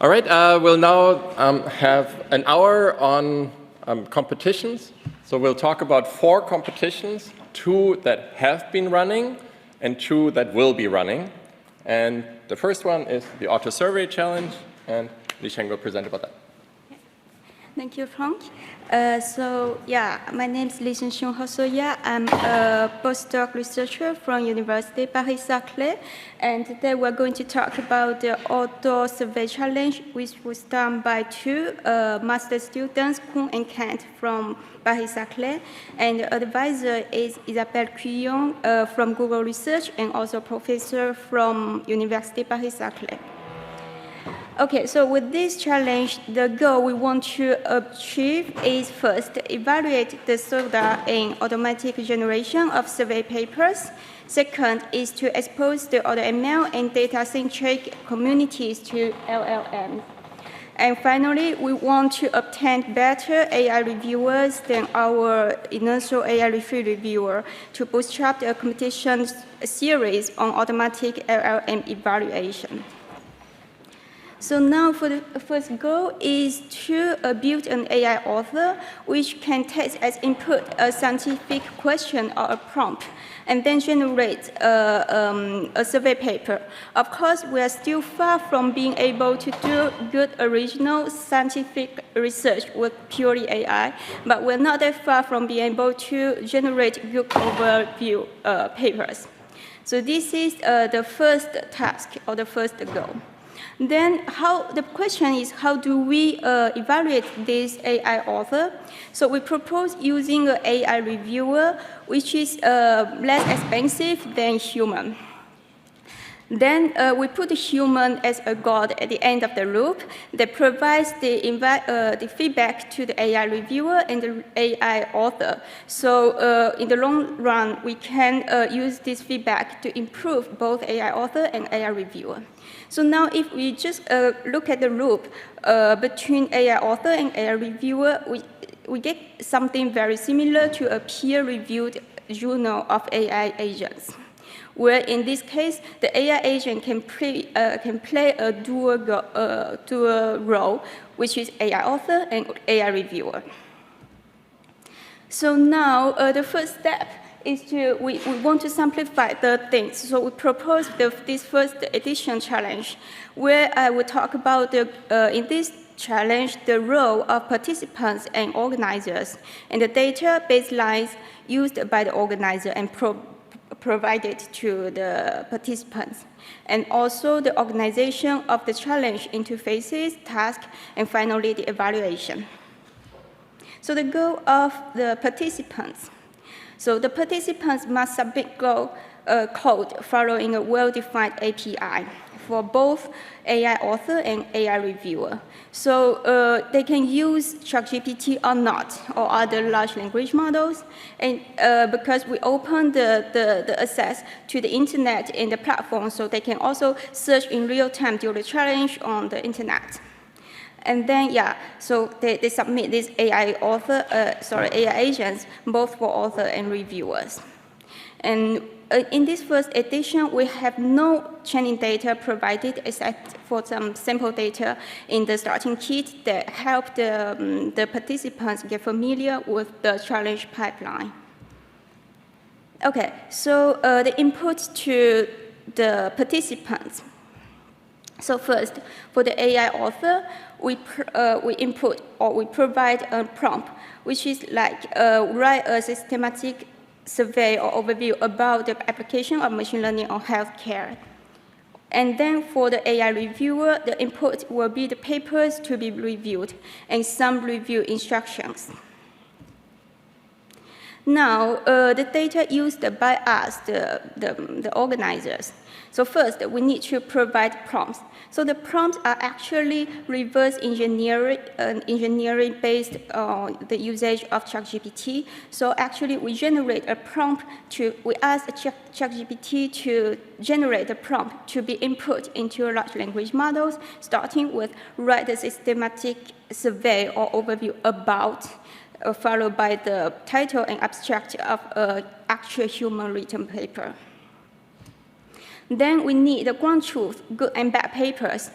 All right, we'll now have an hour on competitions. So we'll talk about 4 competitions, 2 that have been running and 2 that will be running. And the first one is the Auto Survey Challenge, and Li Sheng will present about that. Thank you, Frank. My name is Li Sheng Hosoya. I'm a postdoc researcher from University Paris-Saclay, and today we're going to talk about the Auto Survey Challenge, which was done by 2 master students, Kuhn and Kent, from Paris-Saclay, and the advisor is Isabelle Cuyon from Google Research, and also professor from University Paris-Saclay. Okay, so with this challenge, the goal we want to achieve is first, evaluate the SODA in automatic generation of survey papers. Second is to expose the AutoML and data-centric communities to LLMs. And finally, we want to obtain better AI reviewers than our initial AI reviewer to bootstrap the competition series on automatic LLM evaluation. So now for the first goal is to build an AI author which can take as input a scientific question or a prompt and then generate a survey paper. Of course, we are still far from being able to do good original scientific research with purely AI, but we're not that far from being able to generate good overview papers. So this is the first task or the first goal. Then the question is, how do we evaluate this AI author? So we propose using an AI reviewer, which is less expensive than human. Then we put the human as a god at the end of the loop that provides the feedback to the AI reviewer and the AI author. So in the long run, we can use this feedback to improve both AI author and AI reviewer. So now if we just look at the loop between AI author and AI reviewer, we get something very similar to a peer-reviewed journal of AI agents, where in this case, the AI agent can play a dual role, which is AI author and AI reviewer. So now the first step is we want to simplify the things. So we propose this first edition challenge, where I will talk about in this challenge the role of participants and organizers, and the data baselines used by the organizer and provided to the participants, and also the organization of the challenge into phases, tasks, and finally the evaluation. So the goal of the participants. So the participants must submit code following a well-defined API for both AI author and AI reviewer. So they can use ChatGPT or not, or other large language models, and because we open the access to the internet and the platform, so they can also search in real time during the challenge on the internet. And then, so they submit this AI agents, both for author and reviewers. And in this first edition, we have no training data provided except for some sample data in the starting kit that help the participants get familiar with the challenge pipeline. Okay, so the input to the participants. So first, for the AI author, we input or we provide a prompt, which is like write a systematic survey or overview about the application of machine learning on healthcare. And then for the AI reviewer, the input will be the papers to be reviewed and some review instructions. Now, the data used by us, the organizers. So first, we need to provide prompts. So the prompts are actually reverse engineering based on the usage of ChatGPT. So actually, we generate a prompt we ask ChatGPT to generate a prompt to be input into large language models, starting with write a systematic survey or overview about, followed by the title and abstract of an actual human written paper. Then we need the ground truth, good and bad papers,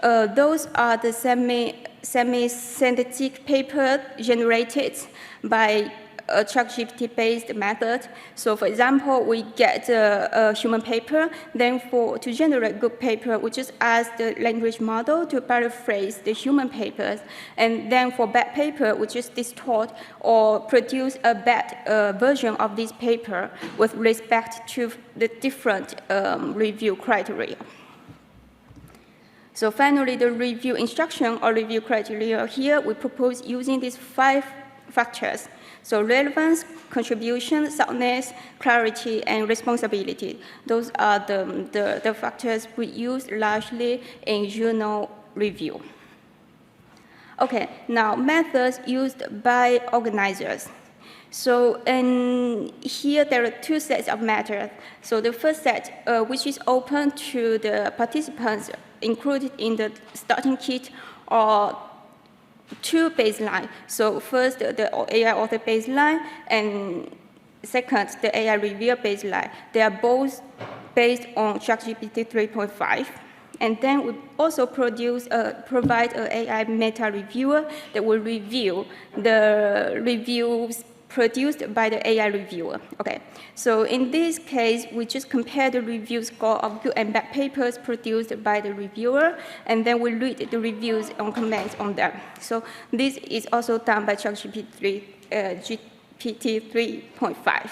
Those are the semi-synthetic paper generated by a ChatGPT-based method. So, for example, we get a human paper. Then, to generate good paper, we just ask the language model to paraphrase the human papers. And then, for bad paper, we just distort or produce a bad version of this paper with respect to the different review criteria. So, finally, the review instruction or review criteria here, we propose using these 5 factors. So relevance, contribution, soundness, clarity, and responsibility. Those are the factors we use largely in journal review. Okay, now methods used by organizers. So here there are 2 sets of methods. So the first set, which is open to the participants included in the starting kit or 2 baseline. So first, the AI author baseline, and second, the AI reviewer baseline. They are both based on ChatGPT 3.5. And then we also provide an AI meta reviewer that will review the reviews produced by the AI reviewer. Okay, so in this case, we just compare the review score of good and bad papers produced by the reviewer, and then we read the reviews and comments on them. So this is also done by ChatGPT 3.5.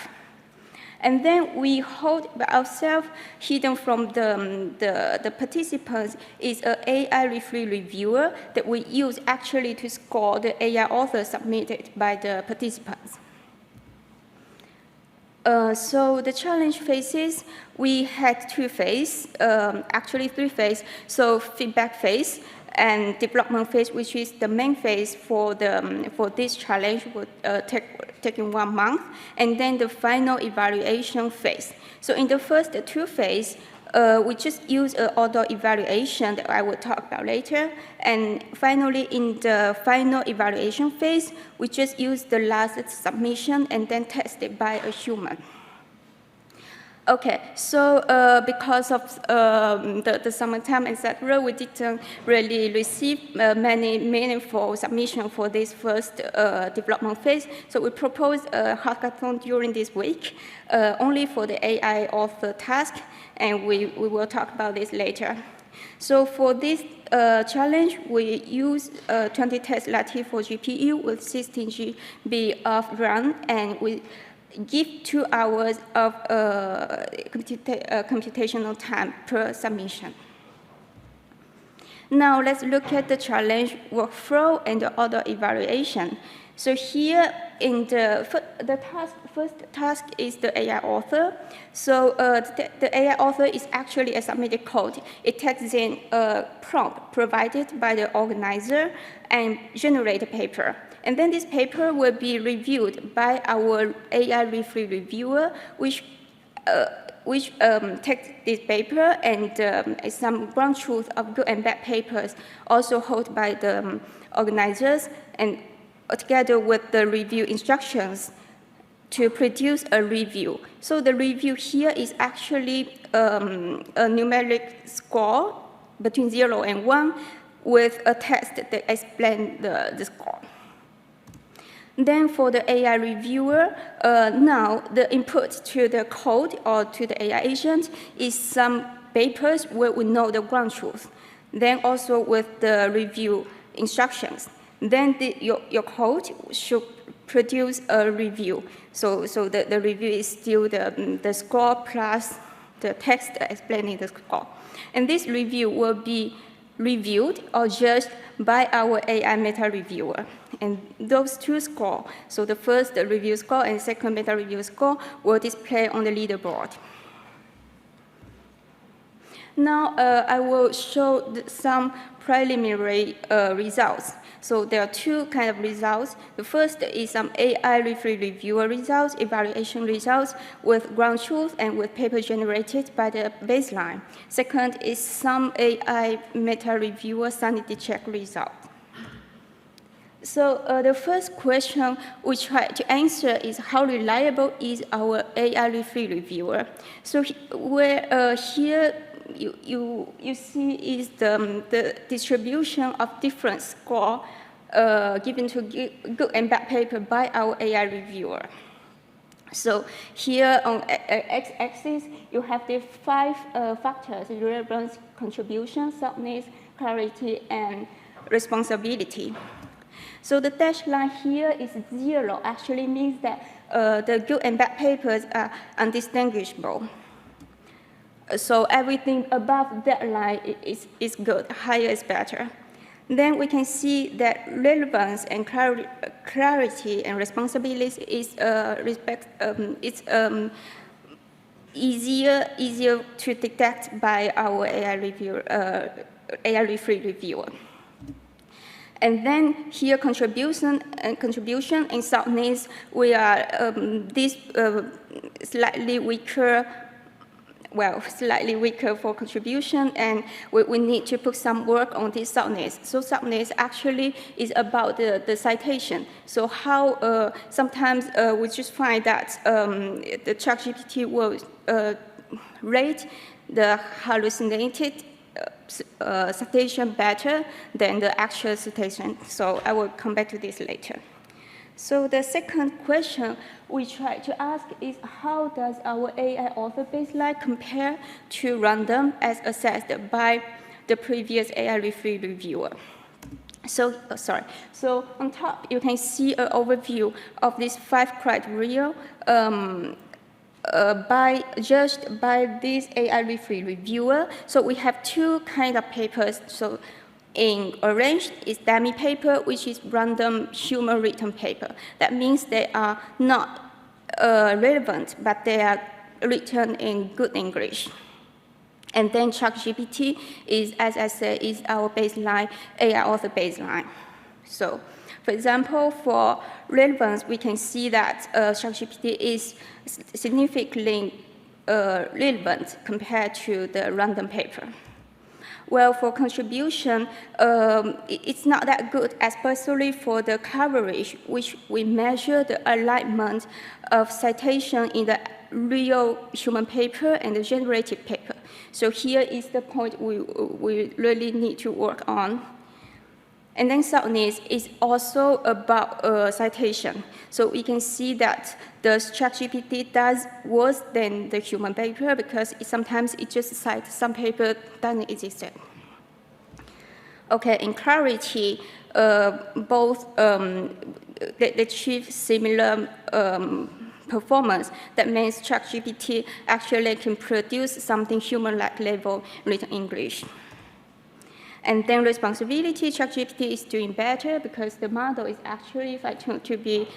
And then we hold by ourselves, hidden from the participants, is an AI-free reviewer that we use actually to score the AI author submitted by the participants. So the challenge phases, we had 2 phases, actually 3 phases. So feedback phase and development phase, which is the main phase for this challenge, would taking 1 month, and then the final evaluation phase. So in the first 2 phases, we just use an auto evaluation that I will talk about later. And finally, in the final evaluation phase, we just use the last submission and then test it by a human. Okay, so because of the summertime, etc., we didn't really receive many meaningful submissions for this first development phase. So we proposed a hackathon during this week, only for the AI author task, and we will talk about this later. So for this challenge, we use 20 Tesla T4 GPU with 16 GB of RAM, and we give 2 hours of computational time per submission. Now let's look at the challenge workflow and the auto evaluation. So here in the first task is the AI author. So the AI author is actually a submitted code. It takes in a prompt provided by the organizer and generate a paper. And then this paper will be reviewed by our AI-free reviewer, which takes this paper and some ground truth of good and bad papers also held by the organizers, and together with the review instructions to produce a review. So the review here is actually a numeric score between 0 and 1 with a text that explains the score. Then for the AI reviewer, now the input to the code or to the AI agent is some papers where we know the ground truth. Then also with the review instructions. Then your code should produce a review. So the review is still the score plus the text explaining the score. And this review will be reviewed or judged by our AI meta reviewer. And those 2 scores, so the first review score and second meta review score, will display on the leaderboard. Now I will show some preliminary results. So there are 2 kinds of results. The first is some AI-free reviewer results, evaluation results with ground truth and with paper generated by the baseline. Second is some AI meta reviewer sanity check result. So the first question we try to answer is how reliable is our AI-free reviewer? So here you see is the distribution of different score given to good and bad paper by our AI reviewer. So here on x-axis, you have the 5 factors: relevance, contribution, soundness, clarity, and responsibility. So the dashed line here is 0, actually means that the good and bad papers are undistinguishable. So everything above that line is good, higher is better. Then we can see that relevance and clarity and responsibility is easier to detect by our AI-free reviewer. And then here, contribution and soundness, we are this slightly weaker for contribution, and we need to put some work on this soundness. So soundness actually is about the citation. So how sometimes we just find that the ChatGPT will rate the hallucinated citation better than the actual citation. So I will come back to this later. So the second question we try to ask is, how does our AI author baseline compare to random as assessed by the previous AI-free reviewer? So on top, you can see an overview of these 5 criteria judged by this AI-free reviewer. So we have 2 kinds of papers. So in orange is dummy paper, which is random human written paper. That means they are not relevant, but they are written in good English. And then ChatGPT is, as I said, is our baseline, AI author baseline. So, for example, for relevance, we can see that ChatGPT is significantly relevant compared to the random paper. Well, for contribution, it's not that good, especially for the coverage, which we measure the alignment of citation in the real human paper and the generated paper. So here is the point we really need to work on. And then soundness is also about citation. So we can see that the ChatGPT does worse than the human paper because sometimes it just cites some paper doesn't exist. Okay, in clarity, both they achieve similar performance. That means ChatGPT actually can produce something human-like level written English. And then responsibility, ChatGPT is doing better because the model is actually fine-tuned to be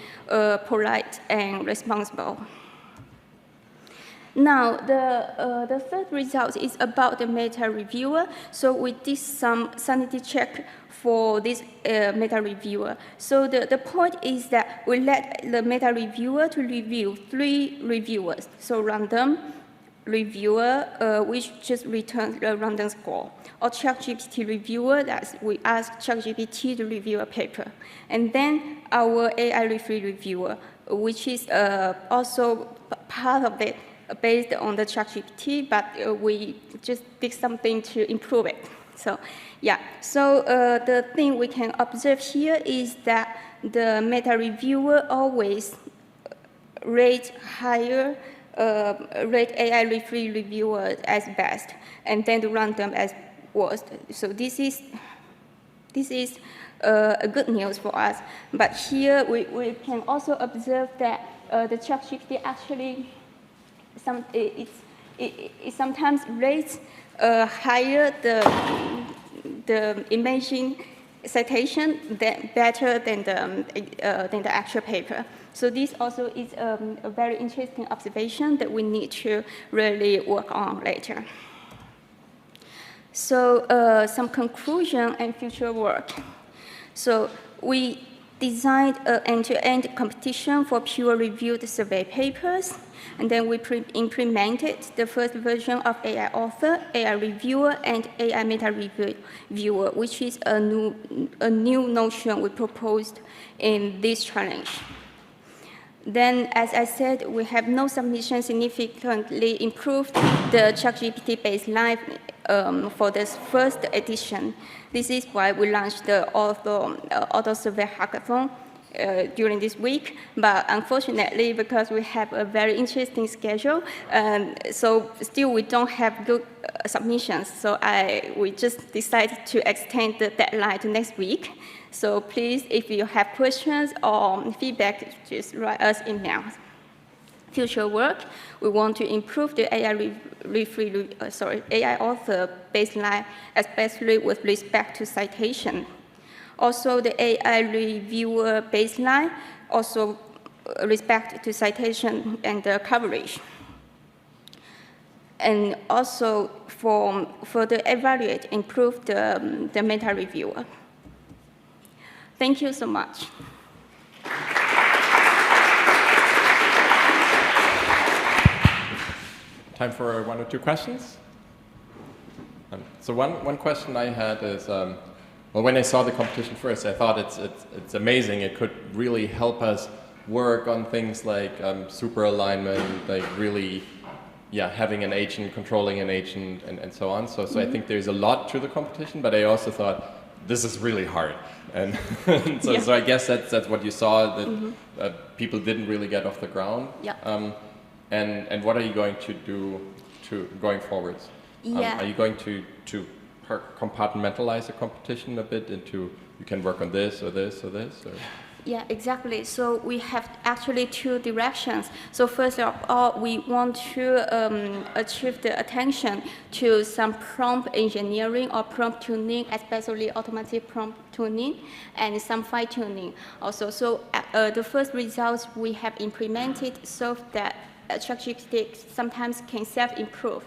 polite and responsible. Now, the third result is about the meta reviewer. So we did some sanity check for this meta reviewer. So the point is that we let the meta reviewer to review 3 reviewers. So random reviewer, which just returns a random score, or ChatGPT reviewer, that we ask ChatGPT to review a paper. And then our AI-free reviewer, which is also part of it, based on the ChatGPT, but we just did something to improve it. So, yeah. So the thing we can observe here is that the meta reviewer always rate higher, rate AI-free reviewer as best, and then the random as worst. So this is a good news for us. But here we can also observe that the ChatGPT actually it sometimes rates higher the imaging citation better than the actual paper. So this also is a very interesting observation that we need to really work on later. So some conclusion and future work. So we designed an end-to-end competition for peer-reviewed survey papers, and then we implemented the first version of AI author, AI reviewer, and AI meta reviewer, which is a new notion we proposed in this challenge. Then, as I said, we have no submission significantly improved the ChatGPT baseline for this first edition. This is why we launched the auto survey hackathon during this week, but unfortunately, because we have a very interesting schedule, so still we don't have good submissions. So we just decided to extend the deadline to next week. So please, if you have questions or feedback, just write us emails. Future work, we want to improve the AI author baseline, especially with respect to citation. Also, the AI reviewer baseline, also respect to citation and coverage. And also, for further evaluate, improve the meta reviewer. Thank you so much. Time for 1 or 2 questions. So one question I had is, well, when I saw the competition first, I thought it's amazing. It could really help us work on things like super alignment, like really, yeah, having an agent, controlling an agent, and so on. So I think there's a lot to the competition, but I also thought this is really hard. And so I guess that's what you saw, that people didn't really get off the ground. Yeah. And what are you going to do going forwards? Yeah. Are you going to compartmentalize the competition a bit into, you can work on this or this or this? Or? Yeah, exactly. So we have actually 2 directions. So first of all, we want to achieve the attention to some prompt engineering or prompt tuning, especially automatic prompt tuning, and some fine tuning also. So the first results we have implemented so that ChatGPT sometimes can self-improve.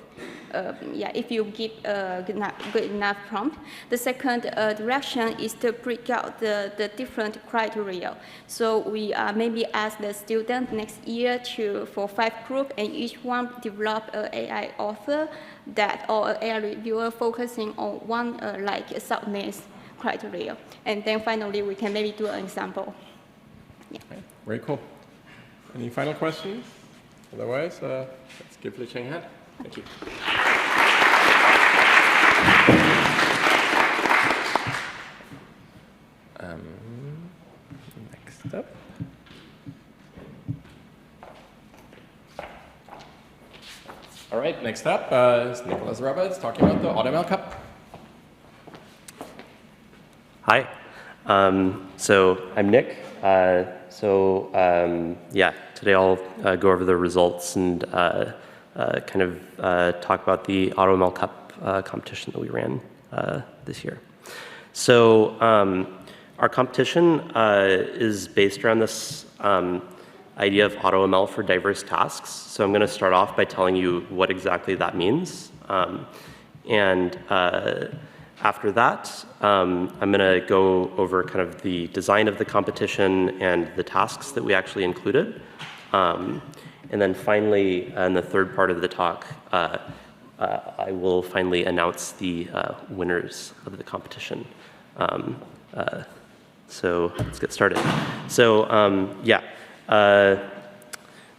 If you give good enough prompt. The second direction is to break out the different criteria. So we maybe ask the student next year for 5 groups, and each one develop an AI author or an AI reviewer focusing on one like soundness criteria. And then finally, we can maybe do an example. Yeah. Okay. Very cool. Any final questions? Otherwise, let's give Li Cheng a hand. Thank you. Next up. All right, next up is Nicholas Roberts talking about the AUTOML Cup. Hi. So I'm Nick. Today I'll go over the results and kind of talk about the AUTOML Cup competition that we ran this year. So our competition is based around this idea of AutoML for diverse tasks. So I'm going to start off by telling you what exactly that means. After that, I'm going to go over kind of the design of the competition and the tasks that we actually included. And then finally, in the third part of the talk, I will finally announce the winners of the competition. So let's get started. So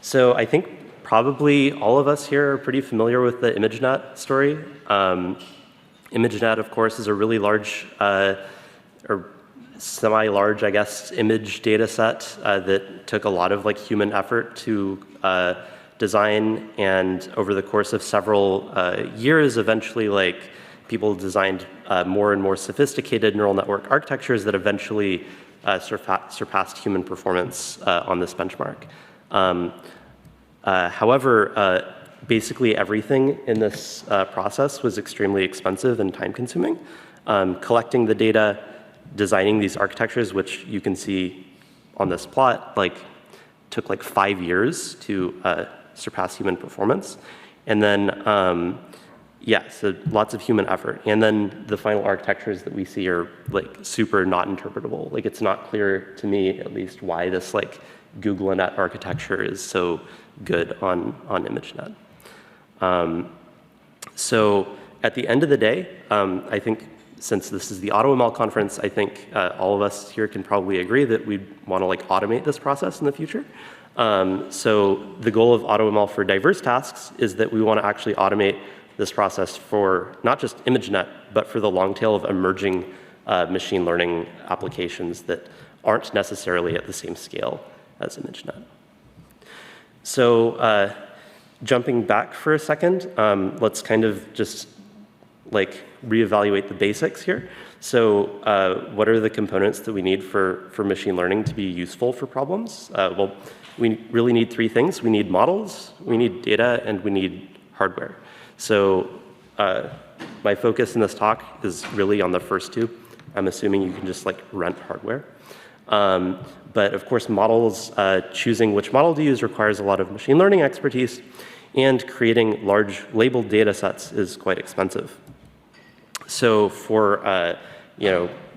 so I think probably all of us here are pretty familiar with the ImageNet story. ImageNet, of course, is a really large, or semi-large, I guess, image data set that took a lot of human effort to design, and over the course of several years, eventually, people designed more and more sophisticated neural network architectures that eventually surpassed human performance on this benchmark. However, basically everything in this process was extremely expensive and time-consuming. Collecting the data, designing these architectures, which you can see on this plot, took 5 years to surpass human performance. And then, so lots of human effort. And then the final architectures that we see are super not interpretable. It's not clear to me, at least, why this GoogleNet architecture is so good on ImageNet. So at the end of the day, I think since this is the AutoML conference, I think all of us here can probably agree that we want to automate this process in the future. So the goal of AutoML for diverse tasks is that we want to actually automate this process for not just ImageNet, but for the long tail of emerging machine learning applications that aren't necessarily at the same scale as ImageNet. So jumping back for a second, let's kind of just like reevaluate the basics here. So what are the components that we need for machine learning to be useful for problems? Well, we really need three things. We need models, we need data, and we need hardware. So my focus in this talk is really on the first two. I'm assuming you can just like rent hardware. But of course, models, choosing which model to use requires a lot of machine learning expertise, and creating large labeled data sets is quite expensive. So for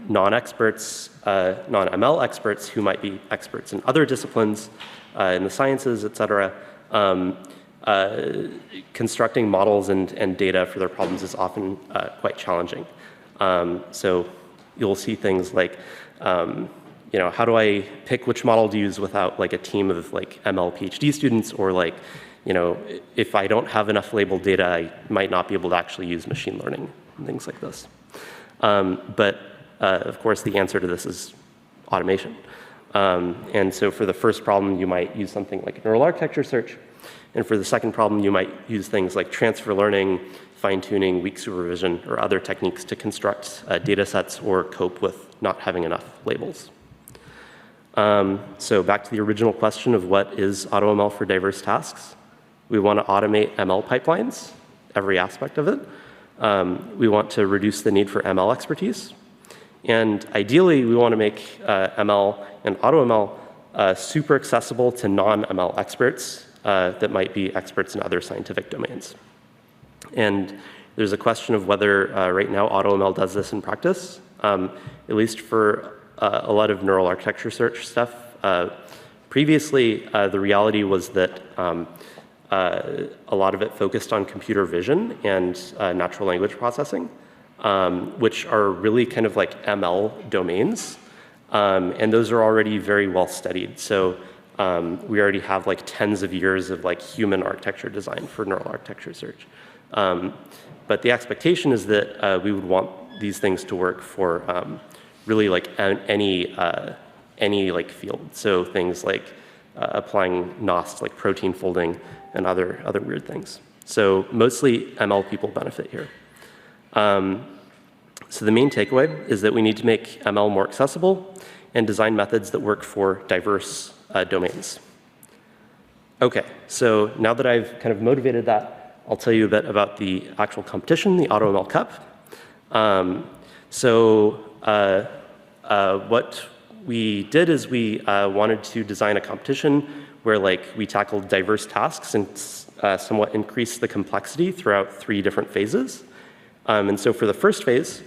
non-experts, non-ML experts who might be experts in other disciplines, in the sciences, et cetera, constructing models and data for their problems is often quite challenging. So you'll see things like, how do I pick which model to use without like a team of like ML PhD students, or like, if I don't have enough labeled data, I might not be able to actually use machine learning and things like this. But of course, the answer to this is automation. And so for the first problem, you might use something like neural architecture search. And for the second problem, you might use things like transfer learning, fine-tuning, weak supervision, or other techniques to construct data sets or cope with not having enough labels. So back to the original question of what is AutoML for diverse tasks. We want to automate ML pipelines, every aspect of it. We want to reduce the need for ML expertise. And ideally, we want to make ML and AutoML super accessible to non-ML experts that might be experts in other scientific domains. And there's a question of whether right now AutoML does this in practice. At least for a lot of neural architecture search stuff. Previously, the reality was that a lot of it focused on computer vision and natural language processing, which are really kind of like ML domains. And those are already very well studied. So we already have like tens of years of like human architecture design for neural architecture search. But the expectation is that we would want these things to work for really like any like field. So things like applying NOS, like protein folding, and other weird things. So mostly ML people benefit here. So the main takeaway is that we need to make ML more accessible and design methods that work for diverse domains. Okay, so now that I've kind of motivated that, I'll tell you a bit about the actual competition, the AutoML Cup. What we did is we wanted to design a competition where like we tackled diverse tasks and somewhat increased the complexity throughout 3 different phases. And so for the first phase,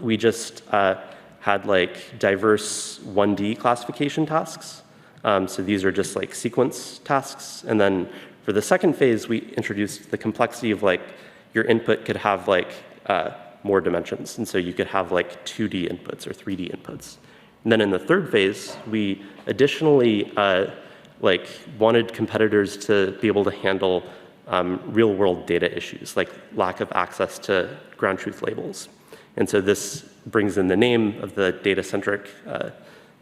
we just had like diverse 1D classification tasks. So these are just like sequence tasks. And then for the second phase, we introduced the complexity of like your input could have like more dimensions. And so you could have like 2D inputs or 3D inputs. And then in the third phase, we additionally like wanted competitors to be able to handle real world data issues, like lack of access to ground truth labels. And so this brings in the name of the data-centric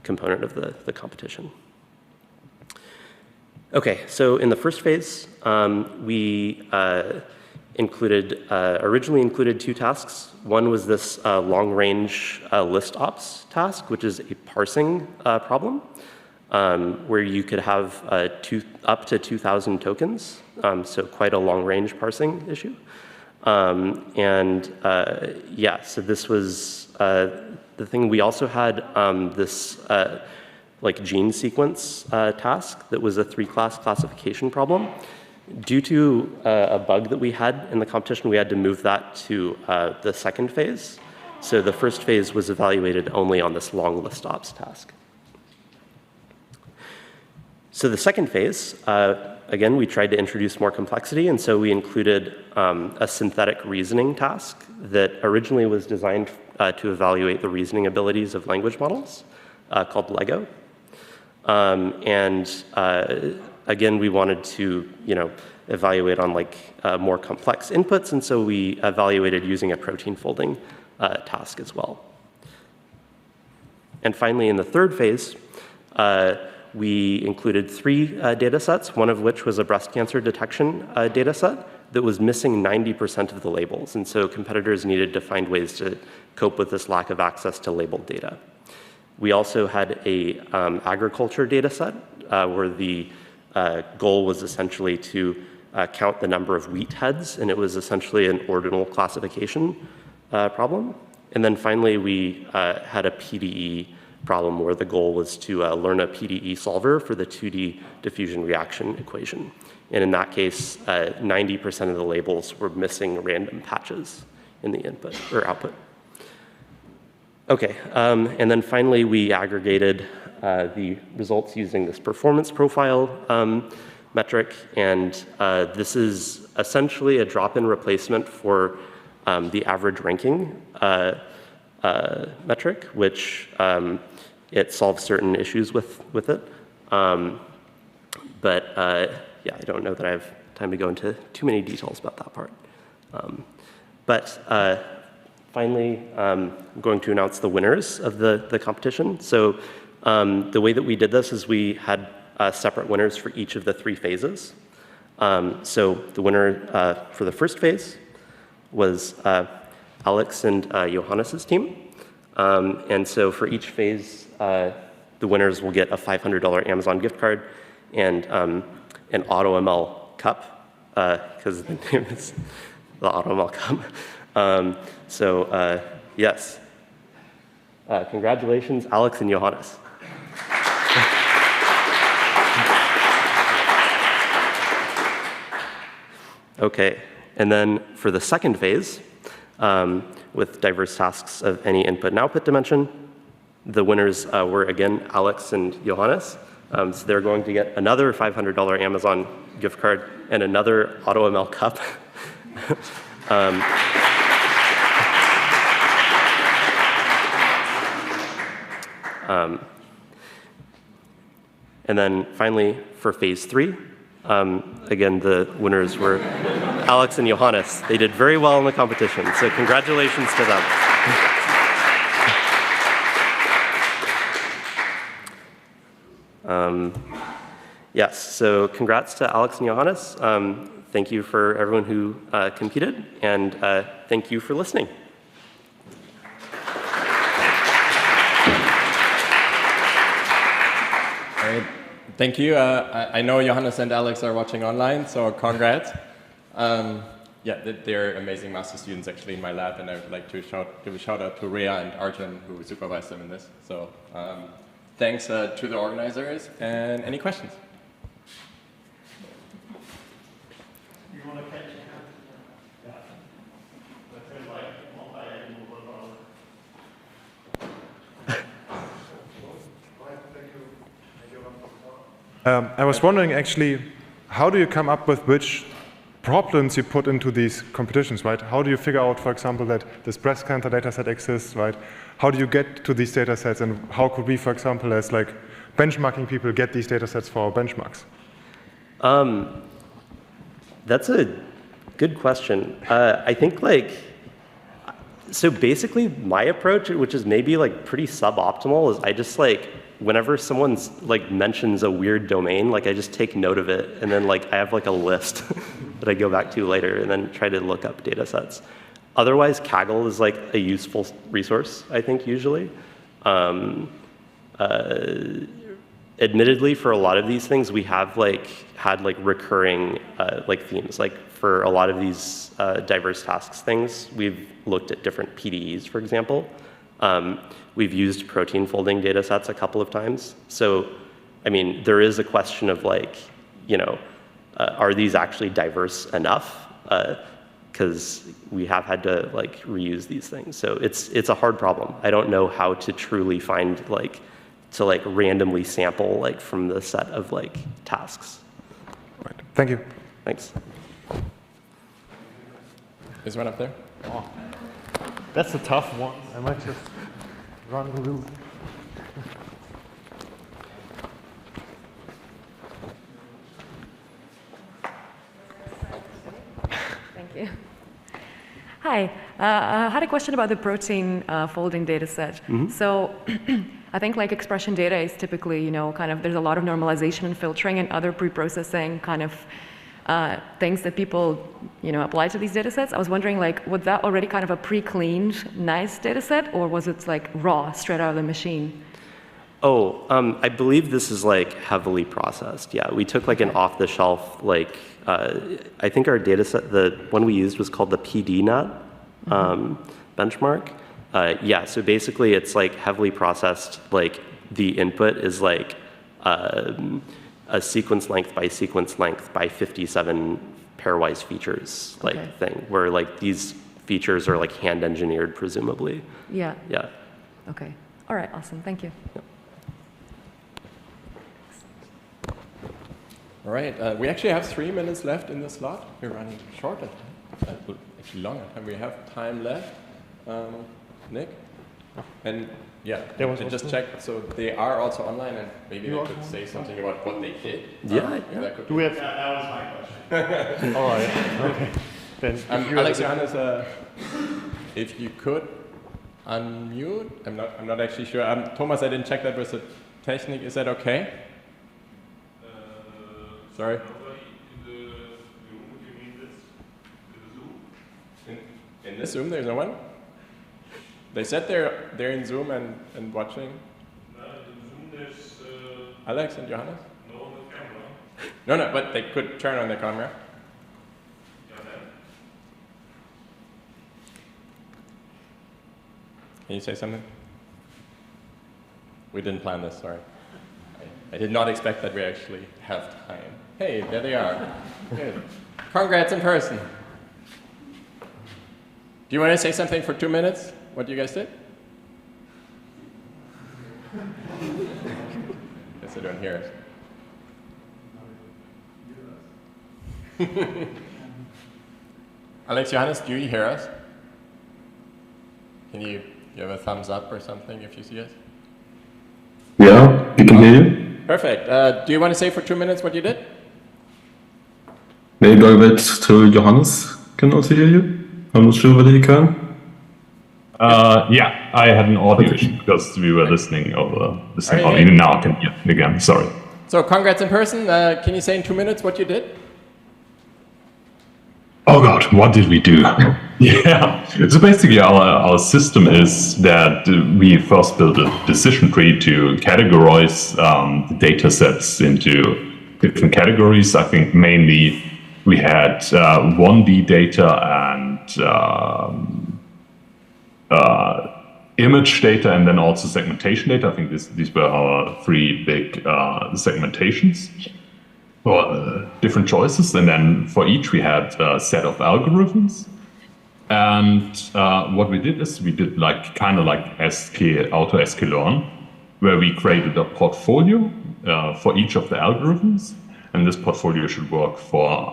component of the competition. Okay, so in the first phase, we originally included 2 tasks. One was this long-range list ops task, which is a parsing problem, where you could have up to 2,000 tokens, so quite a long-range parsing issue. Yeah, so this was the thing. We also had this like gene sequence task that was a 3-class classification problem. Due to a bug that we had in the competition, we had to move that to the second phase. So the first phase was evaluated only on this long list ops task. So the second phase, again, we tried to introduce more complexity, and so we included a synthetic reasoning task that originally was designed to evaluate the reasoning abilities of language models, called LEGO. Again, we wanted to, evaluate on like more complex inputs, and so we evaluated using a protein folding task as well. And finally, in the third phase, we included 3 data sets, one of which was a breast cancer detection data set that was missing 90% of the labels. And so competitors needed to find ways to cope with this lack of access to labeled data. We also had a agriculture data set where the goal was essentially to count the number of wheat heads, and it was essentially an ordinal classification problem. And then finally, we had a PDE problem where the goal was to learn a PDE solver for the 2D diffusion reaction equation. And in that case, 90% of the labels were missing random patches in the input or output. Okay, and then finally, we aggregated the results using this performance profile metric, and this is essentially a drop-in replacement for the average ranking metric, which it solves certain issues with it. Yeah, I don't know that I have time to go into too many details about that part. Finally, I'm going to announce the winners of the competition. So the way that we did this is we had separate winners for each of the 3 phases. So the winner for the first phase was Alex and Johannes' team. And so for each phase, the winners will get a $500 Amazon gift card and an AUTOML cup, because the name is the AUTOML cup. Yes. Congratulations, Alex and Johannes. Okay, and then for the second phase, with diverse tasks of any input and output dimension, the winners were, again, Alex and Johannes. So they're going to get another $500 Amazon gift card and another AutoML cup. And then finally, for phase 3, again, the winners were Alex and Johannes. They did very well in the competition, so congratulations to them. Yes, so congrats to Alex and Johannes. Thank you for everyone who competed, and thank you for listening. Great. Thank you. I know Johannes and Alex are watching online, so congrats. Yeah, they're amazing master students actually in my lab, and I would like to give a shout out to Rhea and Arjun who supervised them in this. So thanks to the organizers, and any questions? You want to catch it? I was wondering actually, how do you come up with which problems you put into these competitions, right? How do you figure out, for example, that this breast cancer data set exists, right? How do you get to these data sets, and how could we, for example, as like benchmarking people, get these data sets for our benchmarks? That's a good question. I think so basically my approach, which is maybe like pretty suboptimal, is I just whenever someone's mentions a weird domain, I just take note of it, and then I have a list that I go back to later, and then try to look up data sets. Otherwise, Kaggle is a useful resource, I think, usually. Admittedly, for a lot of these things, we have had recurring themes. For a lot of these diverse tasks things, we've looked at different PDEs, for example. We've used protein folding data sets a couple of times. So, I mean, there is a question of are these actually diverse enough? Because we have had to reuse these things. So it's a hard problem. I don't know how to truly find to randomly sample from the set of tasks. Right. Thank you. Thanks. Is one up there? Oh, that's a tough one. I might just run a little. Hi, I had a question about the protein folding data set. So I think like expression data is typically, kind of, there's a lot of normalization and filtering and other pre-processing kind of things that people, apply to these data sets. I was wondering, like, was that already kind of a pre-cleaned, nice data set, or was it like raw, straight out of the machine? Oh, I believe this is like heavily processed. Yeah, we took like an off-the-shelf, like, I think our data set, the one we used was called the PDNet benchmark. Yeah, so basically it's like heavily processed, like the input is like a sequence length by sequence length by 57 pairwise features like thing, where like these features are like hand engineered, presumably. Yeah. Yeah. Okay. All right, awesome, thank you. Yeah. All right, we actually have 3 minutes left in the slot. We're running short, actually long time. We have time left. Nick? And yeah, I just checked, so they are also online, and maybe they could say something about what they did. Yeah. That could Do we have? That was my question. All right. Okay. Then Alex, Johannes, if you could unmute, I'm not actually sure. Thomas, I didn't check that with the technique. Is that okay? Sorry. In this Zoom, there's no one. They said they're in Zoom and watching. No, in Zoom there's Alex and Johannes. no on the camera. No, but they could turn on their camera. Yeah, then. Can you say something? We didn't plan this. Sorry. I did not expect that we actually have time. Hey, there they are. Good. Congrats in person. Do you want to say something for 2 minutes? What you guys did? Guess they don't hear us. Alex, Johannes, do you hear us? Can you have a thumbs up or something if you see us? Yeah, we can hear you. Perfect. Do you want to say for 2 minutes what you did? Maybe I wait till Johannes can also hear you. I'm not sure whether he can. Yeah, I had an audio issue because we were listening over the same audio. Now I can hear again, sorry. So congrats in person. Can you say in 2 minutes what you did? Oh God, what did we do? Yeah, so basically our system is that we first built a decision tree to categorize the data sets into different categories. I think mainly we had 1D data and image data, and then also segmentation data. I think these were our 3 big segmentations for different choices. And then for each we had a set of algorithms. And what we did is we did like kind of like AutoSKLearn, where we created a portfolio for each of the algorithms. And this portfolio should work for,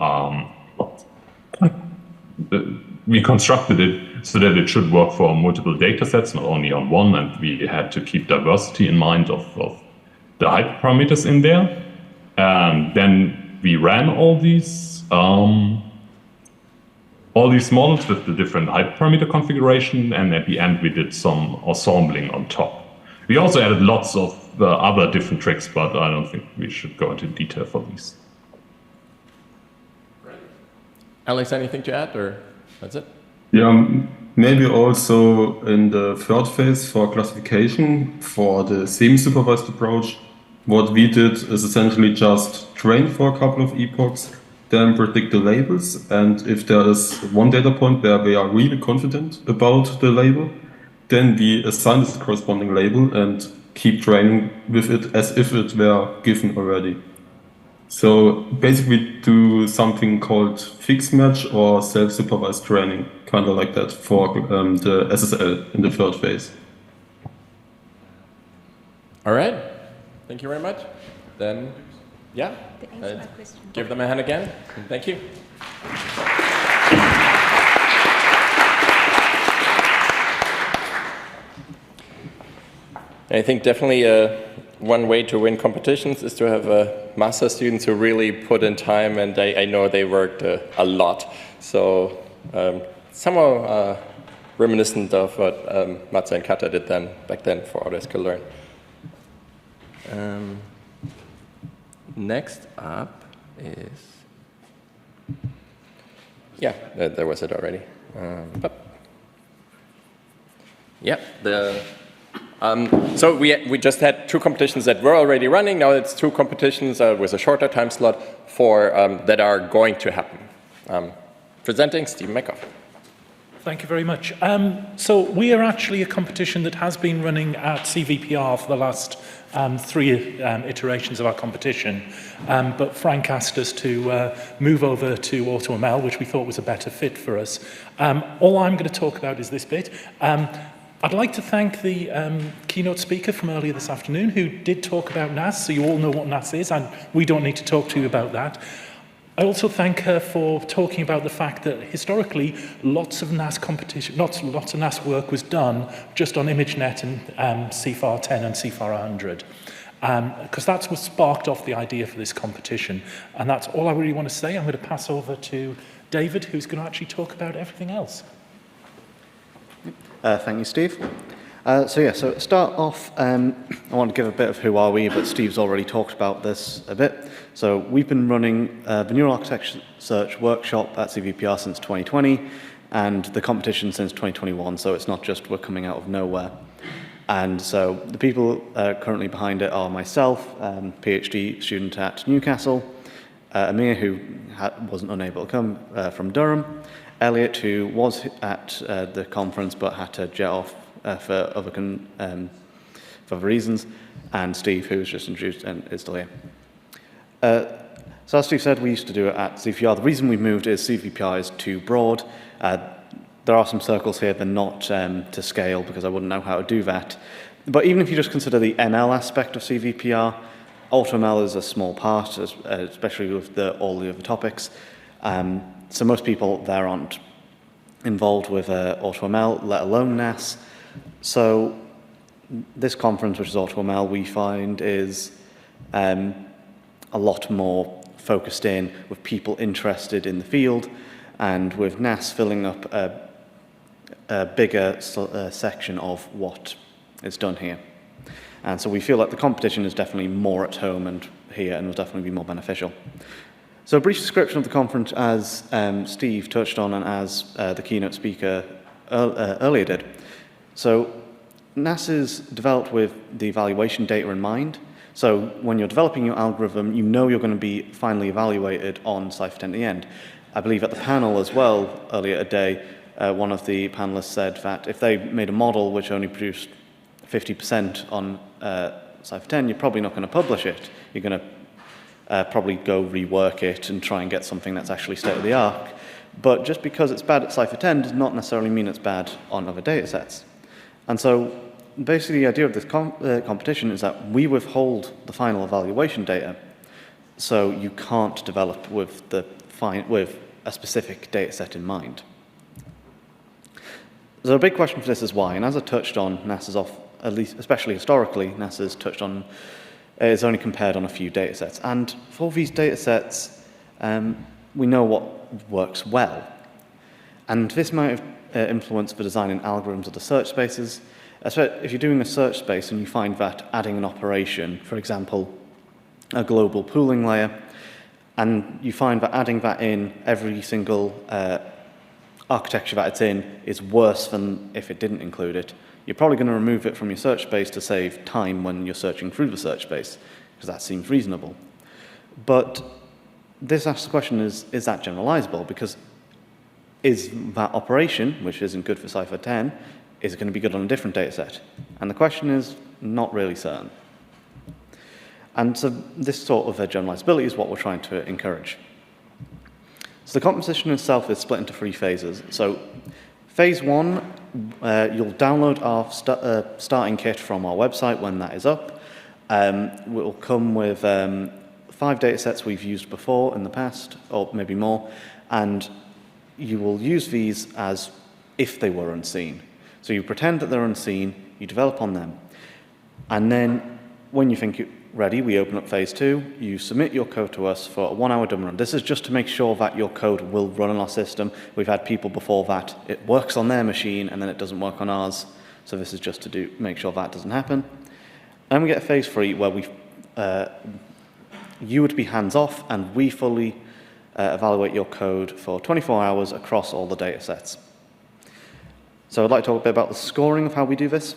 we constructed it so that it should work for multiple data sets, not only on one, and we had to keep diversity in mind of the hyperparameters in there. And then we ran all these models with the different hyperparameter configuration, and at the end we did some assembling on top. We also added lots of other different tricks, but I don't think we should go into detail for these. Alex, anything to add, or that's it? Yeah, maybe also in the third phase for classification, for the semi-supervised approach, what we did is essentially just train for a couple of epochs, then predict the labels, and if there is one data point where we are really confident about the label, then we assign this corresponding label and keep training with it as if it were given already. So basically do something called fixed match or self-supervised training, kind of like that for the SSL in the third phase. All right. Thank you very much. Then, yeah, give them a hand again. Thank you. I think definitely one way to win competitions is to have master students who really put in time, and I know they worked a lot. So somehow reminiscent of what Matze and Kata did back then for Autoscale Learn. Next up is, yeah, there was it already. Yeah, so we just had 2 competitions that were already running. Now it's 2 competitions with a shorter time slot for that are going to happen. Presenting Stephen Meckhoff. Thank you very much. So we are actually a competition that has been running at CVPR for the last 3 iterations of our competition, but Frank asked us to move over to AutoML, which we thought was a better fit for us. All I'm going to talk about is this bit. I'd like to thank the keynote speaker from earlier this afternoon who did talk about NAS, so you all know what NAS is, and we don't need to talk to you about that. I also thank her for talking about the fact that historically lots of NAS competition, lots of NAS work was done just on ImageNet and CFAR 10 and CFAR 100. Because that's what sparked off the idea for this competition. And that's all I really want to say. I'm going to pass over to David, who's going to actually talk about everything else. Thank you, Steve. So to start off, I want to give a bit of who are we, but Steve's already talked about this a bit. So we've been running the Neural Architecture Search workshop at CVPR since 2020, and the competition since 2021, so it's not just we're coming out of nowhere. And so the people currently behind it are myself, PhD student at Newcastle, Amir, who wasn't unable to come from Durham, Elliot, who was at the conference but had to jet off for other reasons, and Steve, who was just introduced and is still here. So as Steve said, we used to do it at CVPR. The reason we moved is CVPR is too broad. There are some circles here, they're not to scale because I wouldn't know how to do that. But even if you just consider the ML aspect of CVPR, AutoML is a small part, especially with all the other topics. So most people there aren't involved with AutoML, let alone NAS. So this conference, which is AutoML, we find is a lot more focused in with people interested in the field, and with NAS filling up a bigger section of what is done here. And so we feel like the competition is definitely more at home and here and will definitely be more beneficial. So a brief description of the conference, as Steve touched on and as the keynote speaker earlier did. So NAS is developed with the evaluation data in mind. So when you're developing your algorithm, you know you're going to be finally evaluated on Cypher 10 at the end. I believe at the panel as well, earlier today, one of the panelists said that if they made a model which only produced 50% on Cypher 10, you're probably not going to publish it. You're going to probably go rework it and try and get something that's actually state-of-the-art. But just because it's bad at Cypher 10 does not necessarily mean it's bad on other data sets. And so basically the idea of this competition is that we withhold the final evaluation data, so you can't develop with a specific data set in mind. So a big question for this is why, and as I touched on, NASA's at least, especially historically, NASA's touched on, is only compared on a few data sets. And for these data sets, we know what works well. And this might have influenced the design and algorithms of the search spaces. If you're doing a search space and you find that adding an operation, for example, a global pooling layer, and you find that adding that in every single architecture that it's in is worse than if it didn't include it, you're probably going to remove it from your search space to save time when you're searching through the search space, because that seems reasonable. But this asks the question, is that generalizable? Because is that operation, which isn't good for Cypher 10, is it going to be good on a different data set? And the question is not really certain. And so this sort of generalizability is what we're trying to encourage. So the competition itself is split into 3 phases. So phase 1, you'll download our starting kit from our website when that is up. It will come with 5 data sets we've used before in the past, or maybe more, and you will use these as if they were unseen. So you pretend that they're unseen, you develop on them, and then when you think ready, we open up phase 2, you submit your code to us for a 1-hour demo run. This is just to make sure that your code will run on our system. We've had people before that it works on their machine and then it doesn't work on ours. So this is just to make sure that doesn't happen. And we get phase 3 where you would be hands-off and we fully evaluate your code for 24 hours across all the data sets. So I'd like to talk a bit about the scoring of how we do this.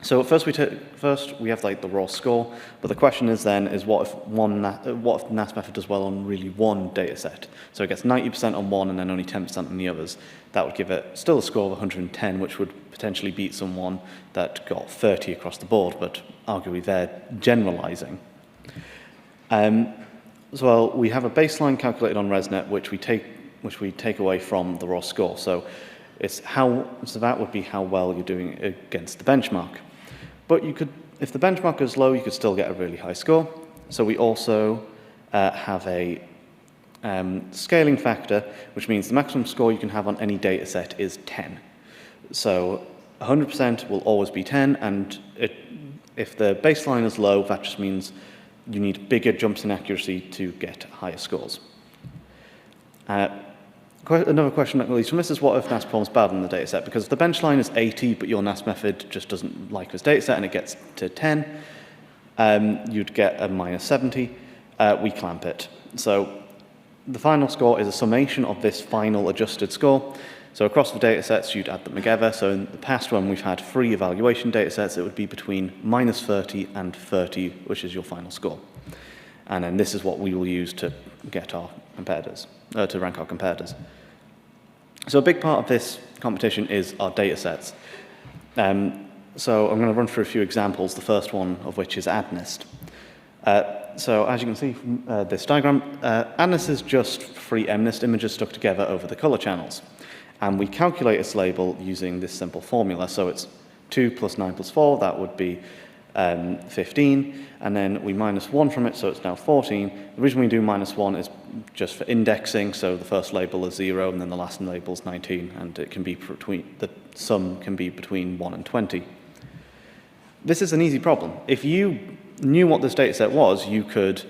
So first we have like the raw score, but the question is then what if the NAS method does well on really one data set? So it gets 90% on one and then only 10% on the others. That would give it still a score of 110, which would potentially beat someone that got 30 across the board, but arguably they're generalizing. So we have a baseline calculated on ResNet, which we take away from the raw score. So that would be how well you're doing against the benchmark. But if the benchmark is low, you could still get a really high score. So we also have a scaling factor, which means the maximum score you can have on any data set is 10. So 100% will always be 10, and if the baseline is low, that just means you need bigger jumps in accuracy to get higher scores. Another question that leads from this is what if NAS performs bad on the dataset? Because if the benchline is 80, but your NAS method just doesn't like this dataset and it gets to 10, you'd get a -70. We clamp it. So the final score is a summation of this final adjusted score. So across the datasets, you'd add them together. So in the past, when we've had 3 evaluation datasets, it would be between -30 and 30, which is your final score. And then this is what we will use to get our competitors, to rank our competitors. So a big part of this competition is our data sets. So I'm going to run through a few examples, the first one of which is ADNIST. So as you can see from this diagram, ADNIST is just 3 MNIST images stuck together over the color channels. And we calculate its label using this simple formula. So it's 2 + 9 + 4, that would be 15, and then we -1 from it, so it's now 14. The reason we do -1 is just for indexing, so the first label is 0, and then the last label is 19, and it can be the sum can be between 1 and 20. This is an easy problem. If you knew what this dataset was, you could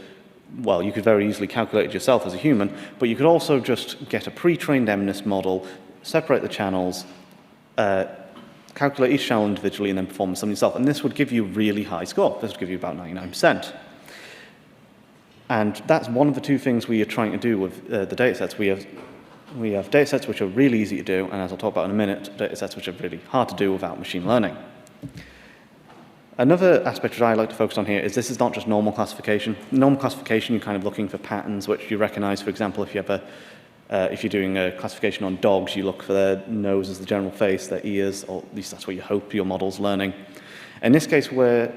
very easily calculate it yourself as a human, but you could also just get a pre-trained MNIST model, separate the channels, calculate each channel individually, and then perform something yourself. And this would give you a really high score. This would give you about 99%. And that's one of the 2 things we are trying to do with the datasets. We have datasets which are really easy to do, and as I'll talk about in a minute, datasets which are really hard to do without machine learning. Another aspect which I like to focus on here is this is not just normal classification. Normal classification, you're kind of looking for patterns which you recognize. For example, if you're doing a classification on dogs, you look for their nose as the general face, their ears, or at least that's what you hope your model's learning. In this case, where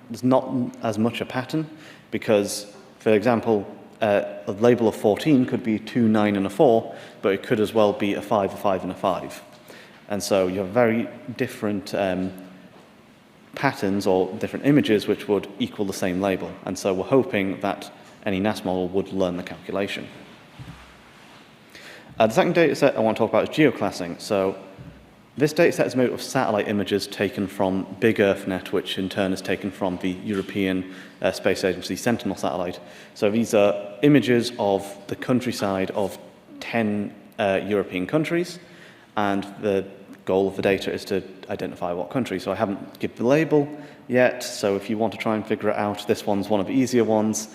there's not as much a pattern, because, for example, a label of 14 could be 2, 9, and a 4, but it could as well be a 5, a 5, and a 5. And so you have very different patterns or different images which would equal the same label. And so we're hoping that any NAS model would learn the calculation. The second data set I want to talk about is geoclassing. So this data set is made up of satellite images taken from Big EarthNet, which in turn is taken from the European Space Agency Sentinel satellite. So these are images of the countryside of 10 European countries, and the goal of the data is to identify what country. So I haven't given the label yet, so if you want to try and figure it out, this one's one of the easier ones.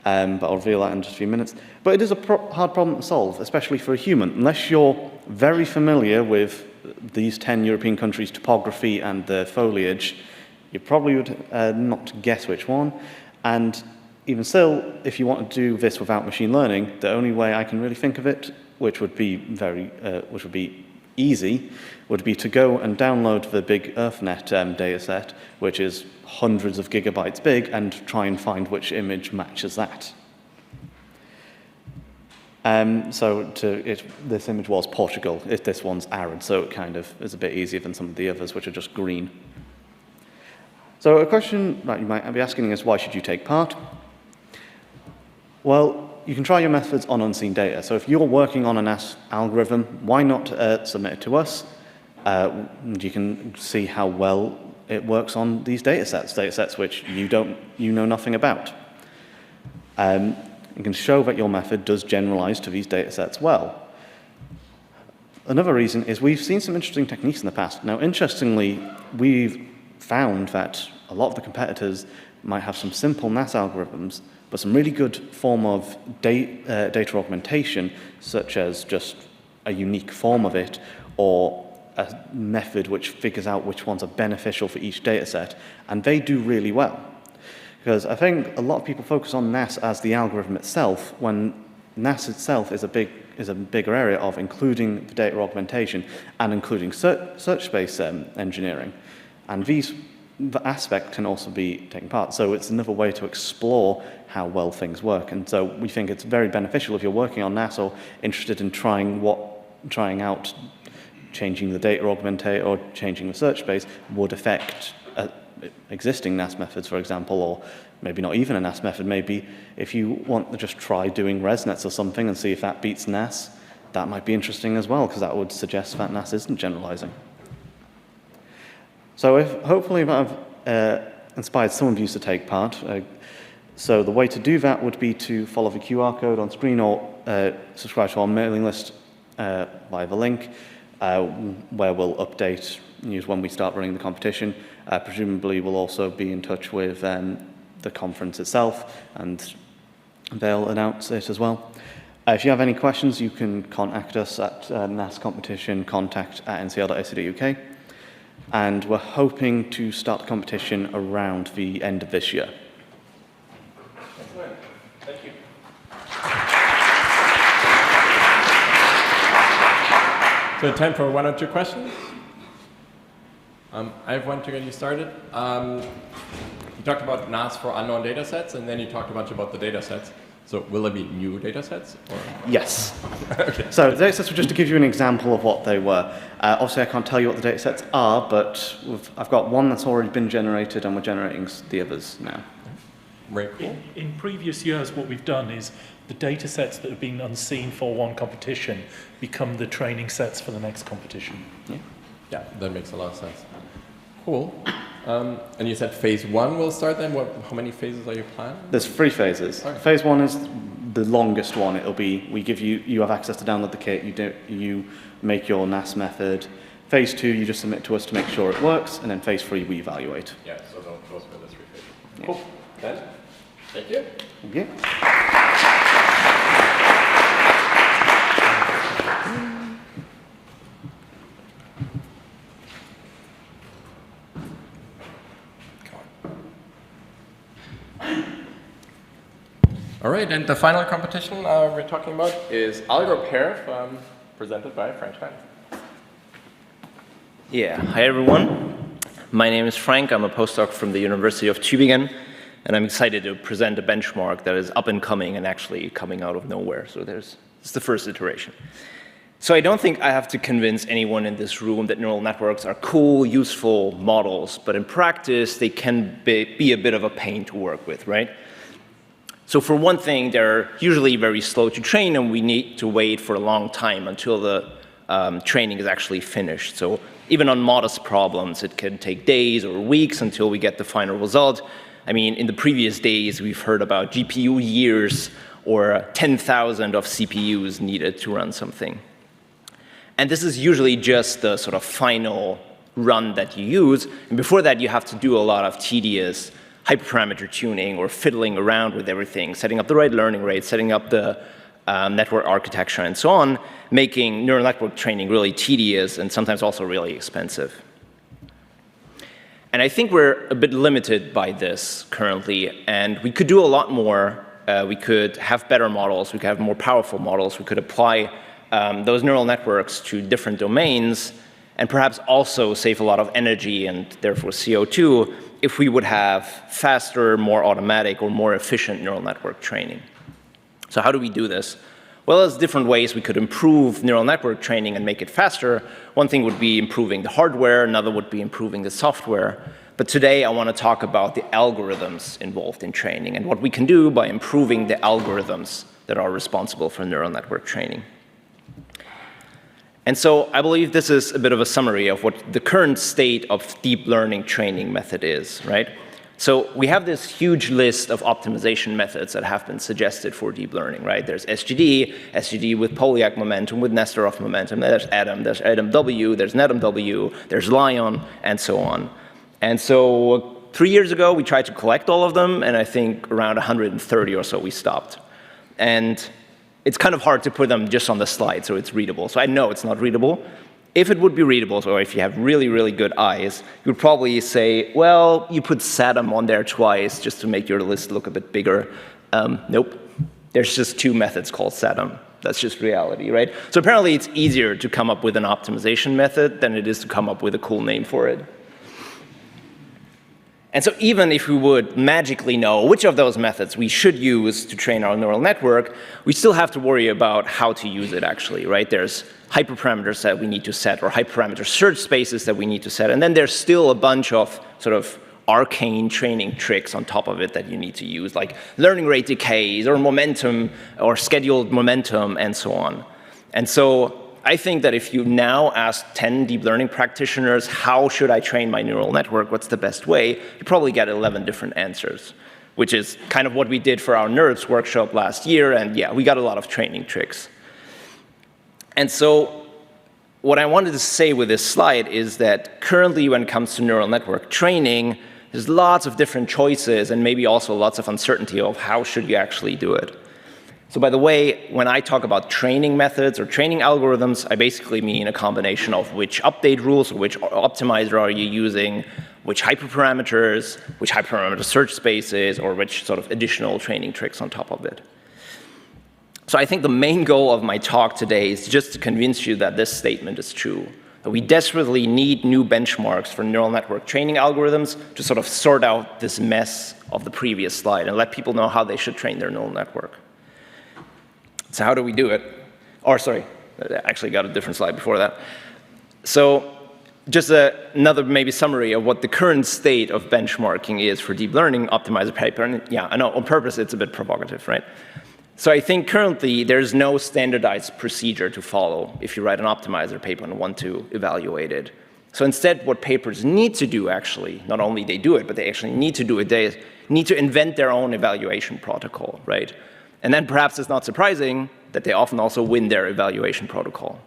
But I'll reveal that in just a few minutes. But it is a hard problem to solve, especially for a human. Unless you're very familiar with these 10 European countries' topography and their foliage, you probably would not guess which one. And even still, if you want to do this without machine learning, the only way I can really think of it, which would be easy, would be to go and download the Big EarthNet data set, which is hundreds of gigabytes big, and try and find which image matches that. This image was Portugal. This one's arid, so it kind of is a bit easier than some of the others, which are just green. So a question that you might be asking is, why should you take part? Well, you can try your methods on unseen data. So if you're working on a NAS algorithm, why not submit it to us? You can see how well it works on these data sets which you know nothing about. You can show that your method does generalize to these data sets well. Another reason is we've seen some interesting techniques in the past. Now, interestingly, we've found that a lot of the competitors might have some simple NAS algorithms, but some really good form of data augmentation, such as just a unique form of it, or a method which figures out which ones are beneficial for each data set, and they do really well. Because I think a lot of people focus on NAS as the algorithm itself, when NAS itself is a bigger area of including the data augmentation and including search space engineering. And the aspect can also be taken part. So it's another way to explore how well things work. And so we think it's very beneficial if you're working on NAS or interested in trying out changing the data augmentator or changing the search space would affect existing NAS methods, for example, or maybe not even a NAS method. Maybe if you want to just try doing ResNets or something and see if that beats NAS, that might be interesting as well, because that would suggest that NAS isn't generalizing. So hopefully I've inspired some of you to take part. So the way to do that would be to follow the QR code on screen or subscribe to our mailing list via the link, where we'll update news when we start running the competition. Presumably we'll also be in touch with the conference itself, and they'll announce it as well. If you have any questions, you can contact us at NAS competition contact@ncl.ac.uk. And we're hoping to start the competition around the end of this year. Excellent. Thank you. So time for one or two questions. I have one to get you started. You talked about NAS for unknown data sets, and then you talked a bunch about the data sets. So will there be new data sets? Or? Yes. Okay. So the data sets were just to give you an example of what they were. Obviously, I can't tell you what the data sets are, but I've got one that's already been generated, and we're generating the others now. Very cool. In previous years, what we've done is the data sets that have been unseen for one competition become the training sets for the next competition. Yeah, that makes a lot of sense. Cool. And you said phase one will start then? How many phases are you planning? There's 3 phases. Okay. Phase 1 is the longest one. It'll be, we give you have access to download the kit, you make your NAS method. Phase 2, you just submit to us to make sure it works, and then phase 3, we evaluate. Yeah, so those were the 3 phases. Yeah. Cool. Then, thank you. Thank you. All right, and the final competition we're talking about is AlgoPair, presented by Frank Stein. Yeah, hi everyone. My name is Frank. I'm a postdoc from the University of Tübingen, and I'm excited to present a benchmark that is up and coming and actually coming out of nowhere. So it's the first iteration. So I don't think I have to convince anyone in this room that neural networks are cool, useful models, but in practice, they can be a bit of a pain to work with, right? So for one thing, they're usually very slow to train, and we need to wait for a long time until the training is actually finished. So even on modest problems, it can take days or weeks until we get the final result. I mean, in the previous days, we've heard about GPU years or 10,000 of CPUs needed to run something. And this is usually just the sort of final run that you use. And before that, you have to do a lot of tedious hyperparameter tuning or fiddling around with everything, setting up the right learning rate, setting up the network architecture and so on, making neural network training really tedious and sometimes also really expensive. And I think we're a bit limited by this currently, and we could do a lot more. We could have better models, we could have more powerful models, we could apply those neural networks to different domains, and perhaps also save a lot of energy and therefore CO2 if we would have faster, more automatic, or more efficient neural network training. So how do we do this? Well, there's different ways we could improve neural network training and make it faster. One thing would be improving the hardware, another would be improving the software. But today I want to talk about the algorithms involved in training and what we can do by improving the algorithms that are responsible for neural network training. And so I believe this is a bit of a summary of what the current state of deep learning training method is, right? So we have this huge list of optimization methods that have been suggested for deep learning, right? There's SGD with Polyak momentum, with Nesterov momentum, there's ATOM, there's ATOMW, there's NetMW, there's Lion, and so on. And so 3 years ago, we tried to collect all of them, and I think around 130 or so we stopped. And it's kind of hard to put them just on the slide so it's readable. So I know it's not readable. If it would be readable, or if you have really, really good eyes, you would probably say, well, you put SATM on there twice just to make your list look a bit bigger. Nope. There's just 2 methods called SATM. That's just reality, right? So apparently it's easier to come up with an optimization method than it is to come up with a cool name for it. And so even if we would magically know which of those methods we should use to train our neural network, we still have to worry about how to use it actually, right? There's hyperparameters that we need to set, or hyperparameter search spaces that we need to set, and then there's still a bunch of sort of arcane training tricks on top of it that you need to use, like learning rate decays, or momentum, or scheduled momentum, and so on. And so I think that if you now ask 10 deep learning practitioners, how should I train my neural network, what's the best way, you probably get 11 different answers, which is kind of what we did for our NERDS workshop last year, and yeah, we got a lot of training tricks. And so what I wanted to say with this slide is that currently when it comes to neural network training, there's lots of different choices and maybe also lots of uncertainty of how should you actually do it. So by the way, when I talk about training methods or training algorithms, I basically mean a combination of which update rules, or which optimizer are you using, which hyperparameter search spaces, or which sort of additional training tricks on top of it. So I think the main goal of my talk today is just to convince you that this statement is true, that we desperately need new benchmarks for neural network training algorithms to sort of sort out this mess of the previous slide and let people know how they should train their neural network. So how do we do it? Or sorry, I actually got a different slide before that. So just another maybe summary of what the current state of benchmarking is for deep learning optimizer paper. And yeah, I know on purpose it's a bit provocative, right? So I think currently there's no standardized procedure to follow if you write an optimizer paper and want to evaluate it. So instead what papers need to do actually, not only they do it, but they actually need to do it, they need to invent their own evaluation protocol, right? And then perhaps it's not surprising that they often also win their evaluation protocol.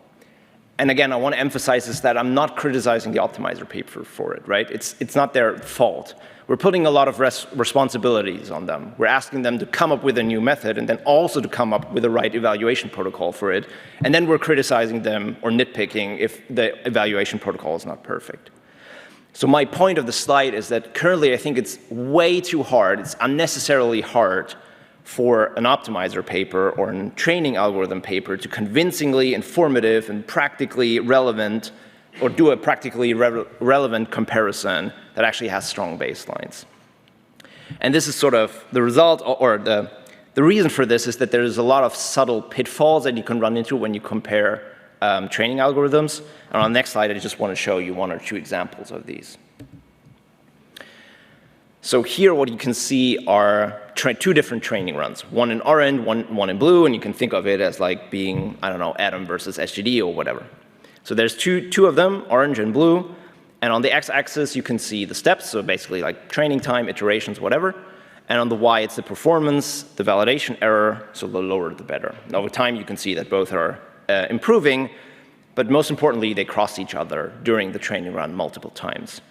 And again, I want to emphasize is that I'm not criticizing the optimizer paper for it, right? It's not their fault. We're putting a lot of responsibilities on them. We're asking them to come up with a new method and then also to come up with the right evaluation protocol for it. And then we're criticizing them or nitpicking if the evaluation protocol is not perfect. So my point of the slide is that currently I think it's way too hard, it's unnecessarily hard for an optimizer paper or a training algorithm paper to convincingly informative and practically relevant, or do a practically relevant comparison that actually has strong baselines. And this is sort of the result, or the reason for this is that there's a lot of subtle pitfalls that you can run into when you compare training algorithms. And on the next slide, I just want to show you 1 or 2 examples of these. So here what you can see are 2 different training runs, one in orange, one in blue, and you can think of it as like being, I don't know, ATOM versus SGD or whatever. So there's two of them, orange and blue, and on the x-axis you can see the steps, so basically like training time, iterations, whatever, and on the y it's the performance, the validation error, so the lower the better. And over time you can see that both are improving, but most importantly they cross each other during the training run multiple times.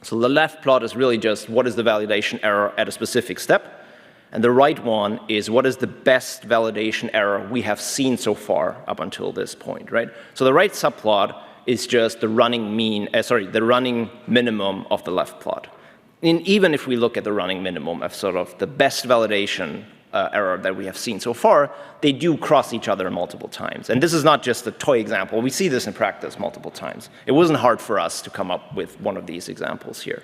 So the left plot is really just what is the validation error at a specific step, and the right one is what is the best validation error we have seen so far up until this point, right? So the right subplot is just the running the running minimum of the left plot. And even if we look at the running minimum of sort of the best validation error that we have seen so far, they do cross each other multiple times. And this is not just a toy example. We see this in practice multiple times. It wasn't hard for us to come up with one of these examples here.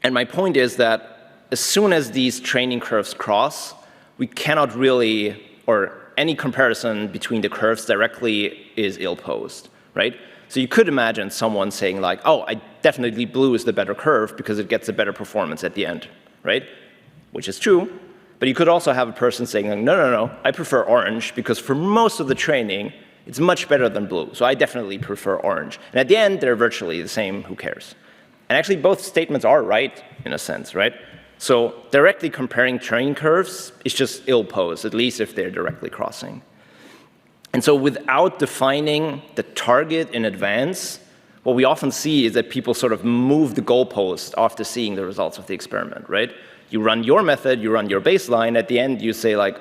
And my point is that as soon as these training curves cross, we cannot really, or any comparison between the curves directly is ill-posed, right? So you could imagine someone saying like, oh, definitely blue is the better curve because it gets a better performance at the end, right? Which is true. But you could also have a person saying, no, I prefer orange because for most of the training, it's much better than blue. So I definitely prefer orange. And at the end, they're virtually the same. Who cares? And actually, both statements are right in a sense, right? So directly comparing training curves is just ill-posed, at least if they're directly crossing. And so without defining the target in advance, what we often see is that people sort of move the goalpost after seeing the results of the experiment, right? You run your method, you run your baseline. At the end, you say like,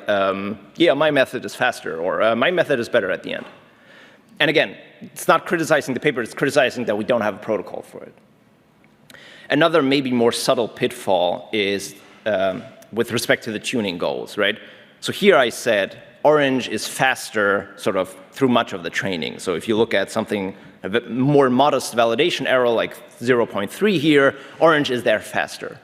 yeah, my method is faster, or my method is better at the end. And again, it's not criticizing the paper, it's criticizing that we don't have a protocol for it. Another maybe more subtle pitfall is with respect to the tuning goals, right? So here I said orange is faster sort of through much of the training. So if you look at something a bit more modest validation error like 0.3 here, orange is there faster.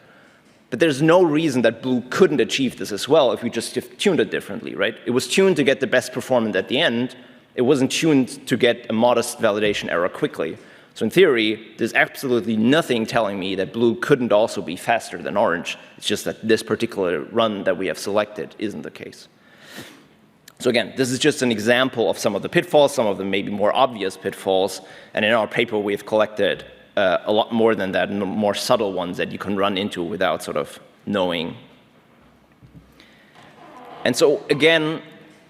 But there's no reason that blue couldn't achieve this as well if we just tuned it differently, right? It was tuned to get the best performance at the end. It wasn't tuned to get a modest validation error quickly. So in theory, there's absolutely nothing telling me that blue couldn't also be faster than orange. It's just that this particular run that we have selected isn't the case. So again, this is just an example of some of the pitfalls, some of the maybe more obvious pitfalls. And in our paper, we've collected a lot more than that, more subtle ones that you can run into without sort of knowing. And so again,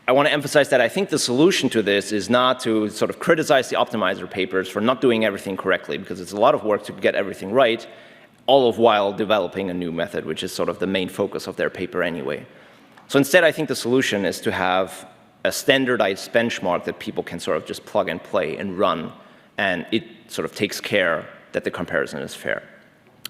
I want to emphasize that I think the solution to this is not to sort of criticize the optimizer papers for not doing everything correctly, because it's a lot of work to get everything right, all of while developing a new method, which is sort of the main focus of their paper anyway. So instead, I think the solution is to have a standardized benchmark that people can sort of just plug and play and run, and it sort of takes care that the comparison is fair.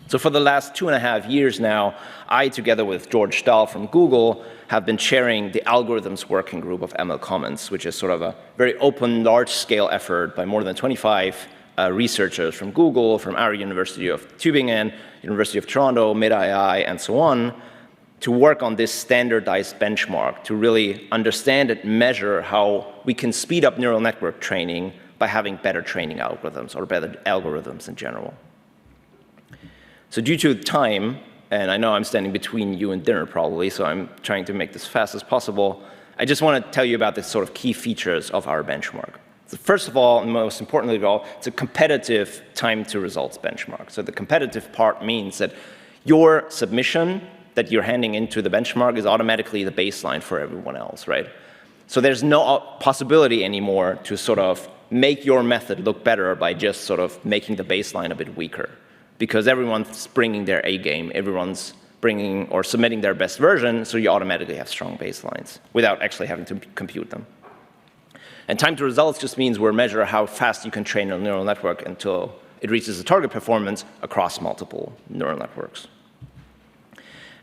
So for the last 2.5 years now, I, together with George Stahl from Google, have been chairing the algorithms working group of ML Commons, which is sort of a very open, large-scale effort by more than 25 researchers from Google, from our University of Tübingen, University of Toronto, Mid-II, and so on, to work on this standardized benchmark, to really understand and measure how we can speed up neural network training by having better training algorithms, or better algorithms in general. So due to time, and I know I'm standing between you and dinner probably, so I'm trying to make this fast as possible, I just want to tell you about the sort of key features of our benchmark. So first of all, and most importantly of all, it's a competitive time to results benchmark. So the competitive part means that your submission that you're handing into the benchmark is automatically the baseline for everyone else, right? So there's no possibility anymore to sort of make your method look better by just sort of making the baseline a bit weaker, because everyone's bringing their A game, everyone's bringing or submitting their best version, so you automatically have strong baselines without actually having to compute them. And time to results just means we're measuring how fast you can train a neural network until it reaches the target performance across multiple neural networks.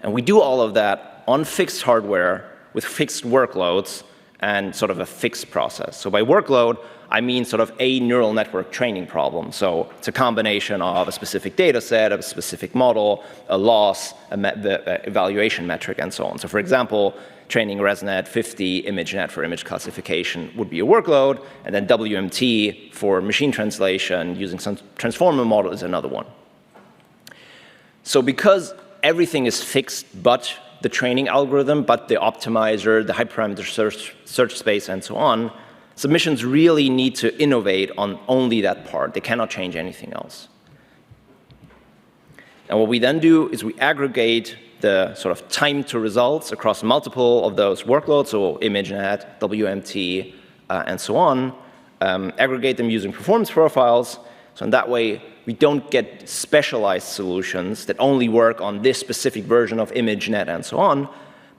And we do all of that on fixed hardware with fixed workloads and sort of a fixed process. So by workload, I mean sort of a neural network training problem. So it's a combination of a specific data set, of a specific model, a loss, the evaluation metric, and so on. So for example, training ResNet 50 ImageNet for image classification would be a workload, and then WMT for machine translation using some transformer model is another one. So because everything is fixed but the training algorithm, but the optimizer, the hyperparameter search space, and so on, submissions really need to innovate on only that part. They cannot change anything else. And what we then do is we aggregate the sort of time to results across multiple of those workloads, so ImageNet, WMT, and so on, aggregate them using performance profiles. So in that way, we don't get specialized solutions that only work on this specific version of ImageNet and so on,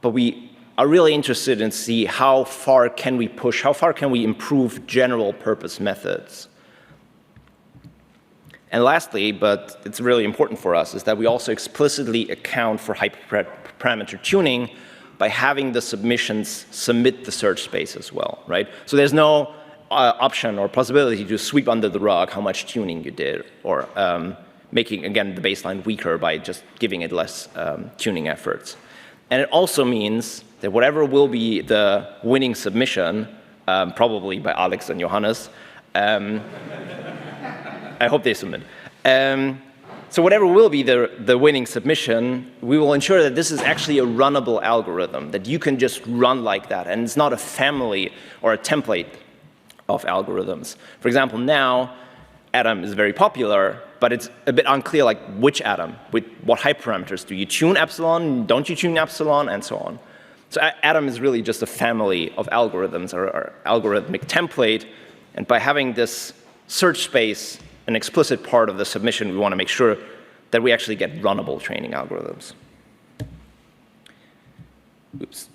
but we are really interested in see how far can we push, how far can we improve general purpose methods. And lastly, but it's really important for us, is that we also explicitly account for hyperparameter tuning by having the submissions submit the search space as well, right? So there's no option or possibility to sweep under the rug how much tuning you did, or making, again, the baseline weaker by just giving it less tuning efforts. And it also means that whatever will be the winning submission, probably by Alex and Johannes, I hope they submit. So whatever will be the winning submission, we will ensure that this is actually a runnable algorithm, that you can just run like that, and it's not a family or a template of algorithms. For example, now, ATOM is very popular, but it's a bit unclear like which ATOM, with what hyperparameters. Do you tune epsilon, don't you tune epsilon, and so on. So ATOM is really just a family of algorithms or algorithmic template, and by having this search space an explicit part of the submission, we want to make sure that we actually get runnable training algorithms. Oops.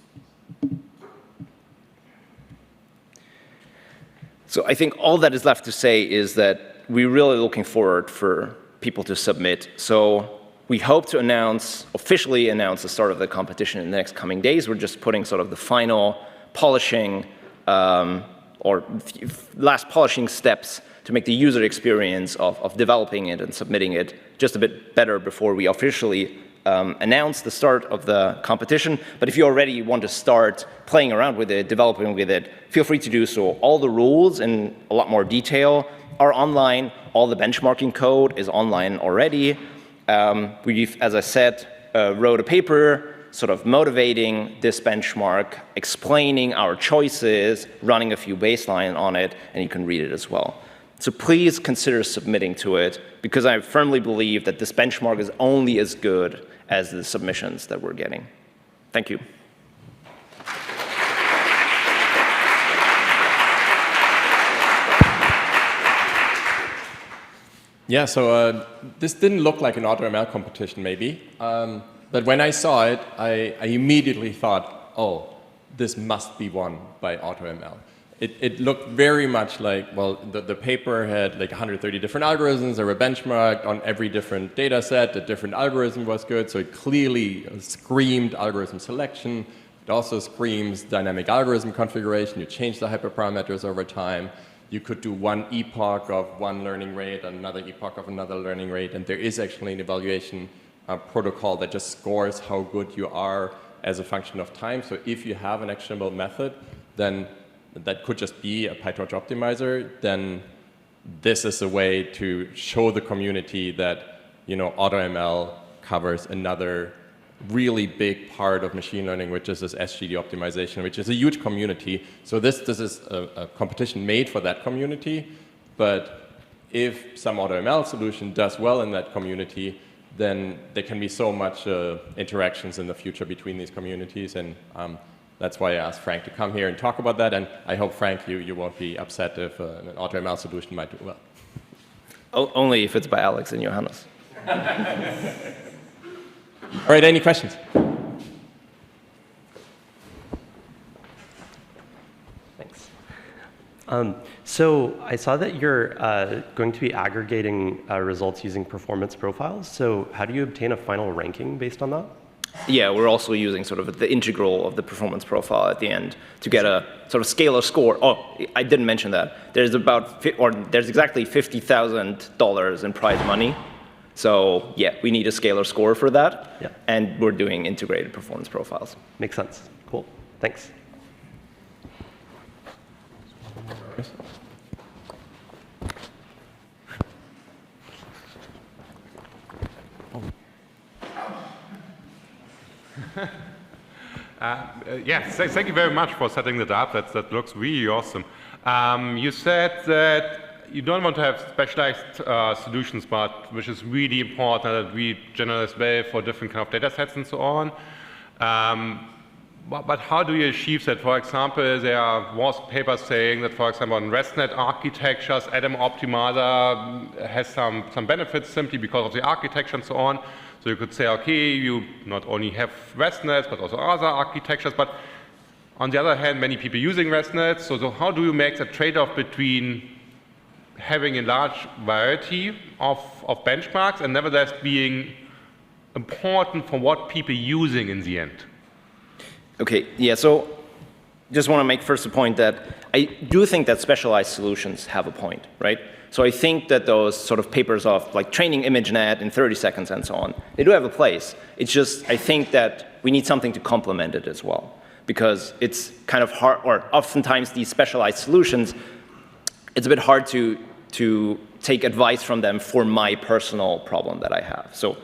So I think all that is left to say is that we're really looking forward for people to submit. So we hope to officially announce the start of the competition in the next coming days. We're just putting sort of the final polishing or last polishing steps to make the user experience of developing it and submitting it just a bit better before we officially announce the start of the competition. But if you already want to start playing around with it, developing with it, feel free to do so. All the rules in a lot more detail are online. All the benchmarking code is online already. We've, as I said, wrote a paper sort of motivating this benchmark, explaining our choices, running a few baseline on it, and you can read it as well. So please consider submitting to it, because I firmly believe that this benchmark is only as good as the submissions that we're getting. Thank you. Yeah, so this didn't look like an AutoML competition, maybe. But when I saw it, I immediately thought, oh, this must be won by AutoML. It looked very much like, well, the paper had like 130 different algorithms. They were benchmarked on every different data set. The different algorithm was good, so it clearly screamed algorithm selection. It also screams dynamic algorithm configuration. You change the hyperparameters over time. You could do one epoch of one learning rate, another epoch of another learning rate, and there is actually an evaluation protocol that just scores how good you are as a function of time. So if you have an actionable method, then that could just be a PyTorch optimizer, then this is a way to show the community that, you know, AutoML covers another really big part of machine learning, which is this SGD optimization, which is a huge community. So this is a competition made for that community, but if some AutoML solution does well in that community, then there can be so much interactions in the future between these communities, and that's why I asked Frank to come here and talk about that, and I hope, Frank, you won't be upset if an AutoML solution might do well. Only if it's by Alex and Johannes. All right, any questions? Thanks. So I saw that you're going to be aggregating results using performance profiles. So how do you obtain a final ranking based on that? Yeah, we're also using sort of the integral of the performance profile at the end to get a sort of scalar score. Oh, I didn't mention that. There's exactly $50,000 in prize money. So yeah, we need a scalar score for that. Yeah. And we're doing integrated performance profiles. Makes sense. Cool. Thanks. Yes, thank you very much for setting that up. That looks really awesome. You said that you don't want to have specialized solutions, but which is really important that we generalize well for different kind of data sets and so on. But how do you achieve that? For example, there was papers saying that, for example, on ResNet architectures, ATOM optimizer has some benefits simply because of the architecture and so on. So you could say, okay, you not only have ResNets, but also other architectures. But on the other hand, many people using ResNets. So how do you make the trade-off between having a large variety of benchmarks and nevertheless being important for what people are using in the end? Okay, yeah, so just want to make first a point that I do think that specialized solutions have a point, right? So I think that those sort of papers of like training ImageNet in 30 seconds and so on, they do have a place. It's just, I think that we need something to complement it as well, because it's kind of hard, or oftentimes these specialized solutions, it's a bit hard to take advice from them for my personal problem that I have. So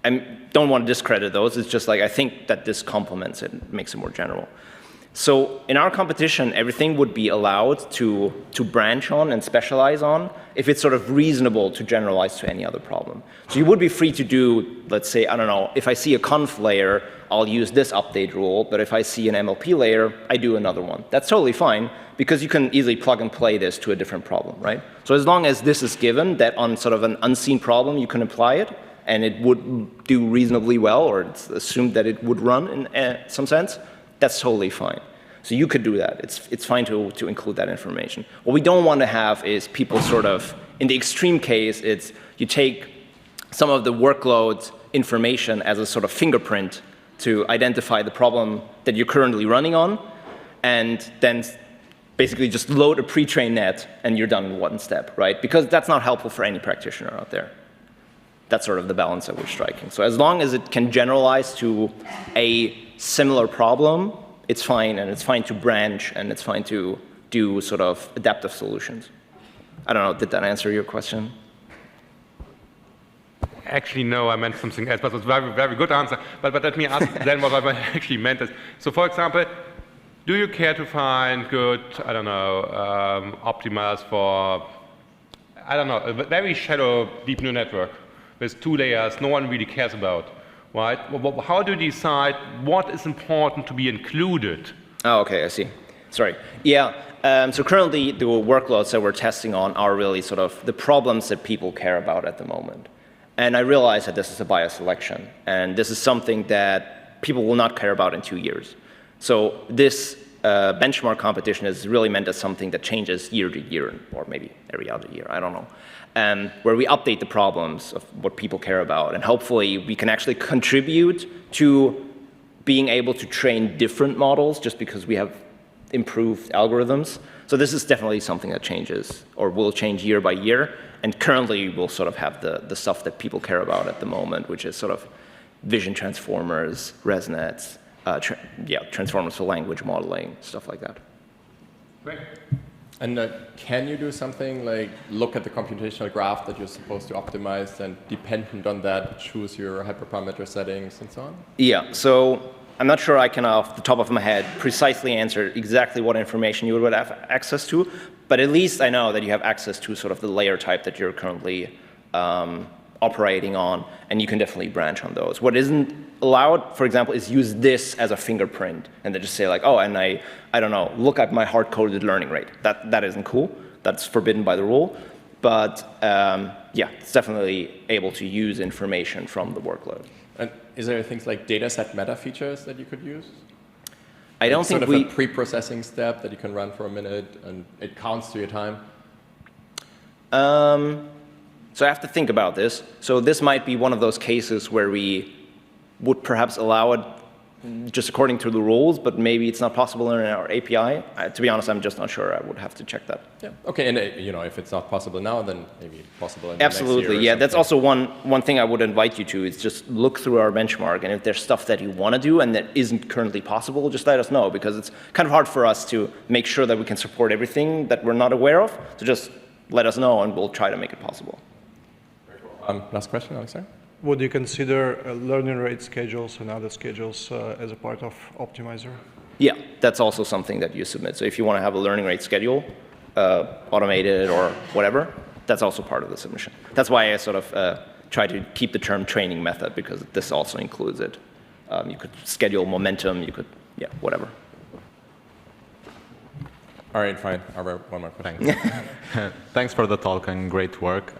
I don't want to discredit those. It's just like I think that this complements it and makes it more general. So in our competition, everything would be allowed to branch on and specialize on if it's sort of reasonable to generalize to any other problem. So you would be free to do, let's say, I don't know, if I see a conf layer, I'll use this update rule, but if I see an MLP layer, I do another one. That's totally fine, because you can easily plug and play this to a different problem, right? So as long as this is given, that on sort of an unseen problem, you can apply it, and it would do reasonably well, or it's assumed that it would run in some sense, that's totally fine. So you could do that. It's fine to include that information. What we don't want to have is people sort of, in the extreme case, it's you take some of the workload information as a sort of fingerprint to identify the problem that you're currently running on, and then basically just load a pre-trained net, and you're done in one step, right? Because that's not helpful for any practitioner out there. That's sort of the balance that we're striking. So as long as it can generalize to a similar problem, it's fine, and it's fine to branch, and it's fine to do sort of adaptive solutions. I don't know, did that answer your question? Actually, no, I meant something else, but it's a very, very good answer. But let me ask then what I actually meant is, so for example, do you care to find good, I don't know, optimizers for, I don't know, a very shallow deep neural network with 2 layers no one really cares about, right? How do you decide what is important to be included? Oh, okay, I see. Sorry. Yeah, so currently the workloads that we're testing on are really sort of the problems that people care about at the moment. And I realize that this is a bias selection, and this is something that people will not care about in 2 years. So this benchmark competition is really meant as something that changes year to year, or maybe every other year, I don't know, where we update the problems of what people care about, and hopefully we can actually contribute to being able to train different models just because we have improved algorithms. So this is definitely something that changes, or will change year by year, and currently we'll sort of have the stuff that people care about at the moment, which is sort of vision transformers, ResNets, transformers for language modeling, stuff like that. Great. And can you do something like look at the computational graph that you're supposed to optimize, and dependent on that, choose your hyperparameter settings and so on? Yeah, so I'm not sure I can, off the top of my head, precisely answer exactly what information you would have access to, but at least I know that you have access to sort of the layer type that you're currently operating on, and you can definitely branch on those. What isn't allowed, for example, is use this as a fingerprint, and then just say like, oh, and I don't know, look at my hard-coded learning rate. That isn't cool. That's forbidden by the rule. But yeah, it's definitely able to use information from the workload. And is there things like dataset meta features that you could use? I don't think sort of a pre-processing step that you can run for a minute, and it counts to your time? So I have to think about this. So this might be one of those cases where we would perhaps allow it just according to the rules, but maybe it's not possible in our API. To be honest, I'm just not sure. I would have to check that. Yeah. Okay. And you know, if it's not possible now, then maybe it's possible in the Absolutely. next year. Yeah. That's also one thing I would invite you to is just look through our benchmark, and if there's stuff that you want to do and that isn't currently possible, just let us know, because it's kind of hard for us to make sure that we can support everything that we're not aware of. So just let us know, and we'll try to make it possible. Last question, Alexander. Would you consider learning rate schedules and other schedules as a part of Optimizer? Yeah, that's also something that you submit. So if you want to have a learning rate schedule, automated or whatever, that's also part of the submission. That's why I sort of try to keep the term training method, because this also includes it. You could schedule momentum, you could, yeah, whatever. All right, fine. I'll have one more question. Thanks for the talk and great work.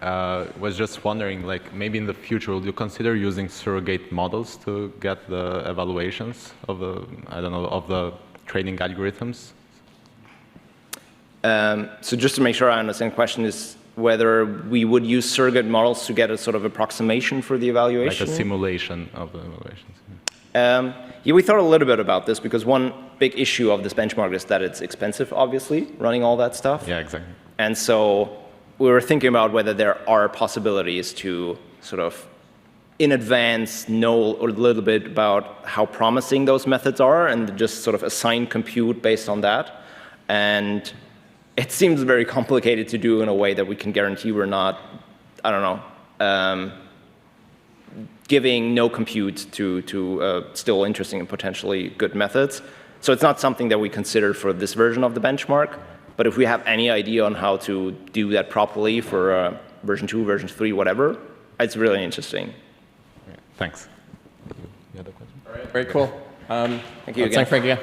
Was just wondering, like, maybe in the future, will you consider using surrogate models to get the evaluations of the, I don't know, of the training algorithms? So just to make sure I understand the question is whether we would use surrogate models to get a sort of approximation for the evaluation? Like a simulation of the evaluations. Yeah, we thought a little bit about this, because one big issue of this benchmark is that it's expensive, obviously, running all that stuff. Yeah, exactly. And so we were thinking about whether there are possibilities to sort of in advance know a little bit about how promising those methods are, and just sort of assign compute based on that. And it seems very complicated to do in a way that we can guarantee we're not, I don't know, giving no compute to still interesting and potentially good methods. So it's not something that we considered for this version of the benchmark, but if we have any idea on how to do that properly for version 2, version 3, whatever, it's really interesting. Thanks. You had a question? All right, very cool. Thank you again. Thanks, Frank, again.